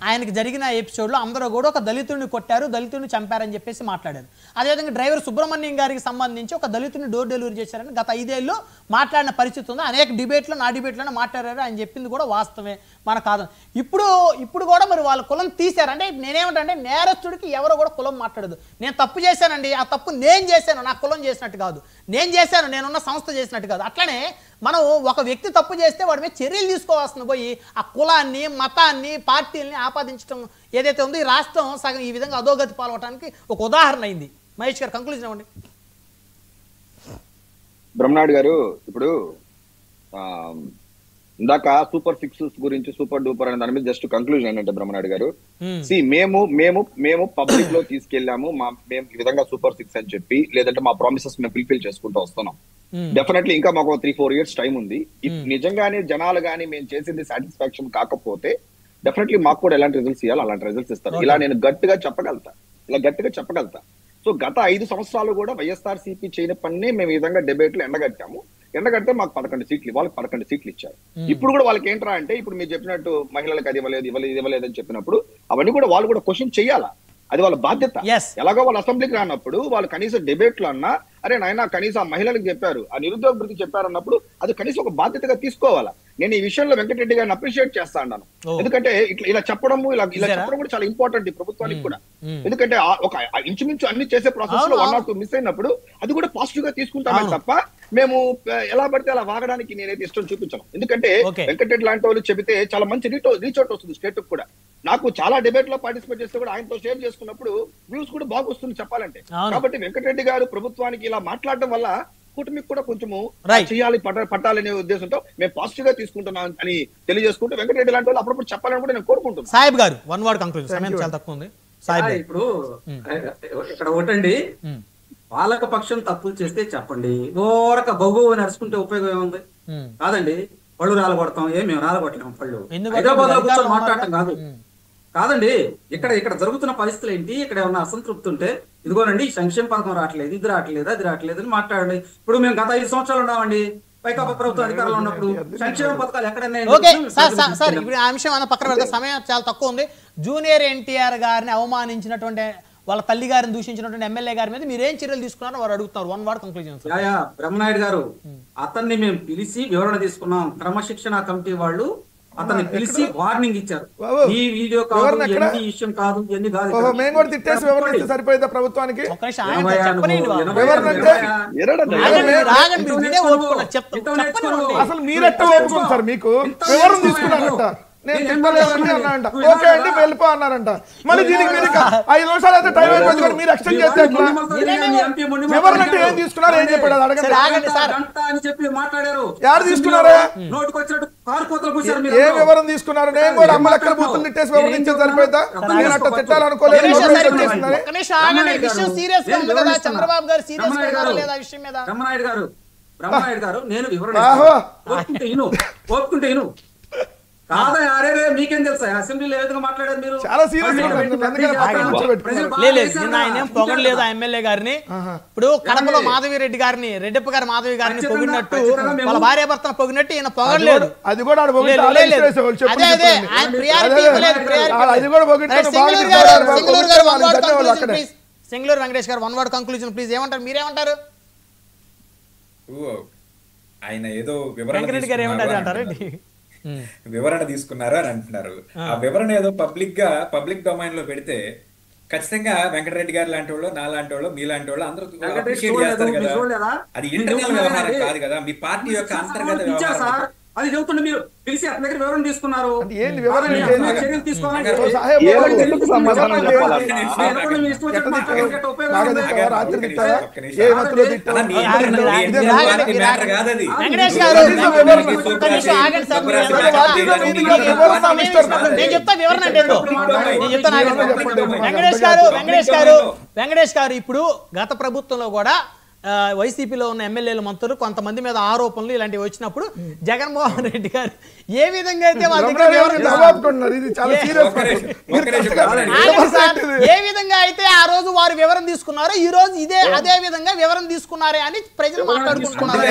ఆయనకి జరిగిన ఎపిసోడ్లో అందరూ కూడా ఒక దళితుడిని కొట్టారు, దళితుడిని చంపారని చెప్పేసి మాట్లాడారు. అదేవిధంగా డ్రైవర్ సుబ్రహ్మణ్యం గారికి సంబంధించి ఒక దళితుడిని డోర్ డెలివరీ చేశారని గత 5 ఏళ్ళలో మాట్లాడిన పరిస్థితి ఉంది. అనేక డిబేట్లో నా డిబేట్లోనే మాట్లాడారు. ఆయన చెప్పింది కూడా వాస్తవమే, మన కాదు. ఇప్పుడు కూడా మరి వాళ్ళ కులం తీశారు. అంటే నేనేమంటే నేరస్తుడికి ఎవరో కూడా కులం మాట్లాడదు. నేను తప్పు చేశానండి, ఆ తప్పు నేను చేశాను, నా కులం చేసినట్టు కాదు, నేను చేశాను, నేనున్న సంస్థ చేసినట్టు కాదు. అట్లనే మనం ఒక వ్యక్తి తప్పు చేస్తే వాడి మీద చర్యలు తీసుకోవాల్సిన పోయి ఆ కులాన్ని, మతాన్ని, పార్టీలని ఆపాదించడం ఏదైతే ఉందో ఈ రాష్ట్రం సగం ఈ విధంగా అధోగతి పాల్గొనడానికి ఒక ఉదాహరణ అయింది. మహేష్ గారు కంక్లూజన్ ఇవ్వండి. బ్రహ్మనాయుడు గారు, ఇప్పుడు ఇందాక సూపర్ 6 గురించి సూపర్ డూపర్ అనే దాని మీద జస్ట్ కంక్లూజన్ ఏంటంటే బ్రహ్మనాయుడు గారు, మేము పబ్లిక్ లో తీసుకెళ్లాము, మేము ఈ విధంగా సూపర్ 6 అని చెప్పి, లేదంటే మా ప్రామిసెస్ మేము ఫుల్ఫిల్ చేసుకుంటూ వస్తున్నాం. డెఫినెట్లీ ఇంకా మాకు 3-4 years టైం ఉంది. నిజంగానే జనాలు కానీ మేము చేసింది సాటిస్ఫాక్షన్ కాకపోతే డెఫినెట్లీ మాకు కూడా ఎలాంటి రిజల్ట్స్ ఇవ్వాలి అలాంటి రిజల్ట్స్ ఇస్తారు. ఇలా నేను గట్టిగా చెప్పగలుగుతా. సో గత 5 సంవత్సరాలు కూడా వైఎస్ఆర్సీపీ చేయని పని మేము ఈ విధంగా డిబేట్లు ఎండగడితే మాకు 11 సీట్లు, వాళ్ళకి 11 సీట్లు ఇచ్చారు. ఇప్పుడు కూడా వాళ్ళకి ఏంట్రా అంటే, ఇప్పుడు మీరు చెప్పినట్టు మహిళలకు అది ఇవ్వలేదు అని చెప్పినప్పుడు అవన్నీ కూడా వాళ్ళు కూడా క్వశ్చన్ చేయాలా, అది వాళ్ళ బాధ్యత. ఎలాగో వాళ్ళు అసెంబ్లీకి రానప్పుడు వాళ్ళు కనీసం డిబేట్లు అన్నా, అరే నాయన కనీసం ఆ మహిళలకు చెప్పారు, ఆ నిరుద్యోగ వృత్తి చెప్పారు అన్నప్పుడు అది కనీసం ఒక బాధ్యతగా తీసుకోవాలా. నేను ఈ విషయంలో వెంకటరెడ్డి గారిని అప్రిషియేట్ చేస్తా అన్నాను. ఎందుకంటే ఇలా చెప్పడం కూడా చాలా ఇంపార్టెంట్ ఈ ప్రభుత్వానికి కూడా. ఎందుకంటే ఒక ఇంచుమించు అన్ని చేసే ప్రాసెస్ లో 1 or 2 మిస్ అయినప్పుడు అది కూడా పాజిటివ్ గా తీసుకుంటామే తప్ప మేము ఎలా పడితే అలా వాగడానికి నేనైతే ఇష్టం చూపించాను. ఎందుకంటే వెంకటరెడ్డి లాంటి వాళ్ళు చెబితే చాలా మంచి రీచ్ అవుట్ వస్తుంది స్టేట్ కూడా. నాకు చాలా డిబేట్ లో పార్టిసిపేట్ చేస్తే కూడా ఆయనతో షేర్ చేసుకున్నప్పుడు వ్యూస్ కూడా బాగా వస్తుంది చెప్పాలంటే. కాబట్టి వెంకటరెడ్డి గారు ప్రభుత్వానికి ఇలా మాట్లాడడం వల్ల కూటమికి కూడా కొంచెము చేయాలి పట్టాలనే ఉద్దేశంతో మేము పాజిటివ్ గా తీసుకుంటున్నాం అని తెలియజేసుకుంటూ వెంకటరెడ్డి లాంటి వాళ్ళు అప్పుడప్పుడు చెప్పాలని కూడా నేను కోరుకుంటున్నాను. సాహిబ్ గారు 1 word కంక్లూజన్, సమయం చాలా తక్కువ ఉంది. ఇప్పుడు ఇక్కడ ఒకటండి, పాలక పక్షం తప్పులు చేస్తే చెప్పండి, ఓరక బొగ్గు నడుచుకుంటే ఉపయోగం ఏముంది? కాదండి, పళ్ళు రాలగొడతాం, మేము రాలగొట్టలేము పళ్ళు. హైదరాబాద్ లో కూర్చొని మాట్లాడటం కాదండి. ఇక్కడ జరుగుతున్న పరిస్థితులు ఏంటి? ఇక్కడ ఏమన్నా అసంతృప్తి ఉంటే ఇదిగోనండి సంక్షేమ పథకం రావట్లేదు, ఇది రావట్లేదు, అది రావట్లేదు అని మాట్లాడండి. ఇప్పుడు మేము గత 5 సంవత్సరాలు ఉన్నామండి వైకాపా ప్రభుత్వం అధికారంలో ఉన్నప్పుడు సంక్షేమ పథకాలు ఎక్కడైనా. ఇప్పుడు ఆ అంశం అన్న పక్కన పెడతా, సమయం చాలా తక్కువ ఉంది. జూనియర్ ఎన్టీఆర్ గారిని అవమానించినటువంటి, వాళ్ళ తల్లి గారిని దూషించినటువంటి ఎమ్మెల్యే గారి మీద మీరు ఏం చర్యలు తీసుకున్నారో వారు అడుగుతున్నారు. 1 word కంక్లూజన్. బ్రహ్మనాయుడు గారు, అతన్ని మేము పిలిచి వివరణ తీసుకున్నాం. క్రమశిక్షణ కమిటీ వాళ్ళు అతన్ని పిలిచి వార్నింగ్ ఇచ్చారు. ఈ వీడియో కాదు, ఎన్ని విషయం కాదు, ఎన్ని కాదు. మేము కూడా తిట్టేసి వివరణ ఇస్తే సరిపోయిందా ప్రభుత్వానికి? అసలు మీరెట్ట ఓపుకోండి సార్, మీకు వివరణ తీసుకున్నారంట, నేను తిట్టలేదండి అన్నారంట, ఓకే అండి వెళ్ళిపో అన్నారంట. మళ్ళీ దీనికి మీరు 5 నిమిషాలు అయితే టైం అయిపోయింది కానీ మీరు ఎక్స్టెండ్ చేస్తే వివరణ అంటే ఏం తీసుకున్నారు, ఏం చెప్పాడు అది అడగండి. ఎవరు తీసుకున్నారా? ఏ వివరణ తీసుకున్నారు? నేను కూడా అమ్మ లెక్కల బూతులు తిట్టేసి వివరణ ఇచ్చేది సరిపోయిందా? నేను అట్లా తిట్టాలనుకోలేదు. బ్రహ్మనాయుడు గారు, నేను వివరణ ఒప్పుకుంటే మీకేం తెలుసా అసెంబ్లీలో ఏ విధంగా మాట్లాడారు మీరు? చాలా సీరియస్ పొగడలేదు ఆ ఎమ్మెల్యే గారిని. ఇప్పుడు కడపలో మాధవిరెడ్డి గారిని, రెడ్డప్ప గారి మాధవి గారిని పొగిడినట్టు వాళ్ళ భార్య భర్తను పొగిడినట్టు ఈయన పొగడలేదు. అది కూడా సింగళూరు వెంకటేష్ గారు 1 word కంక్లూజన్ ప్లీజ్. ఏమంటారు, మీరేమంటారు? ఆయన ఏదో వెంకటరెడ్డి గారు ఏమంటారు అంటారు, వివరణ తీసుకున్నారు అని అంటున్నారు. ఆ వివరణ ఏదో పబ్లిక్ డొమైన్ లో పెడితే ఖచ్చితంగా వెంకటరెడ్డి గారు లాంటి వాళ్ళు, నా లాంటి వాళ్ళు, మీ లాంటి వాళ్ళు అందరూ అప్రిషియేట్ చేస్తారు కదా. అది ఇంటర్నల్ వ్యవహారం కాదు కదా, మీ పార్టీ యొక్క అంతర్గత వ్యవహారం. అది చెబుతుండే మీరు పిలిచి అతని దగ్గర వివరణ తీసుకున్నారు. చర్యలు తీసుకోవాలి. వెంకటేష్ గారు, ఇప్పుడు గత ప్రభుత్వంలో కూడా వైసీపీలో ఉన్న ఎమ్మెల్యేలు మంత్రులు కొంతమంది మీద ఆరోపణలు ఇలాంటివి వచ్చినప్పుడు జగన్మోహన్ రెడ్డి గారు ఏ విధంగా అయితే ఆ రోజు వారు వివరణ తీసుకున్నారో ఈ రోజు అదే విధంగా వివరణ తీసుకున్నారే అని ప్రజలు మాట్లాడుకుంటున్నారు.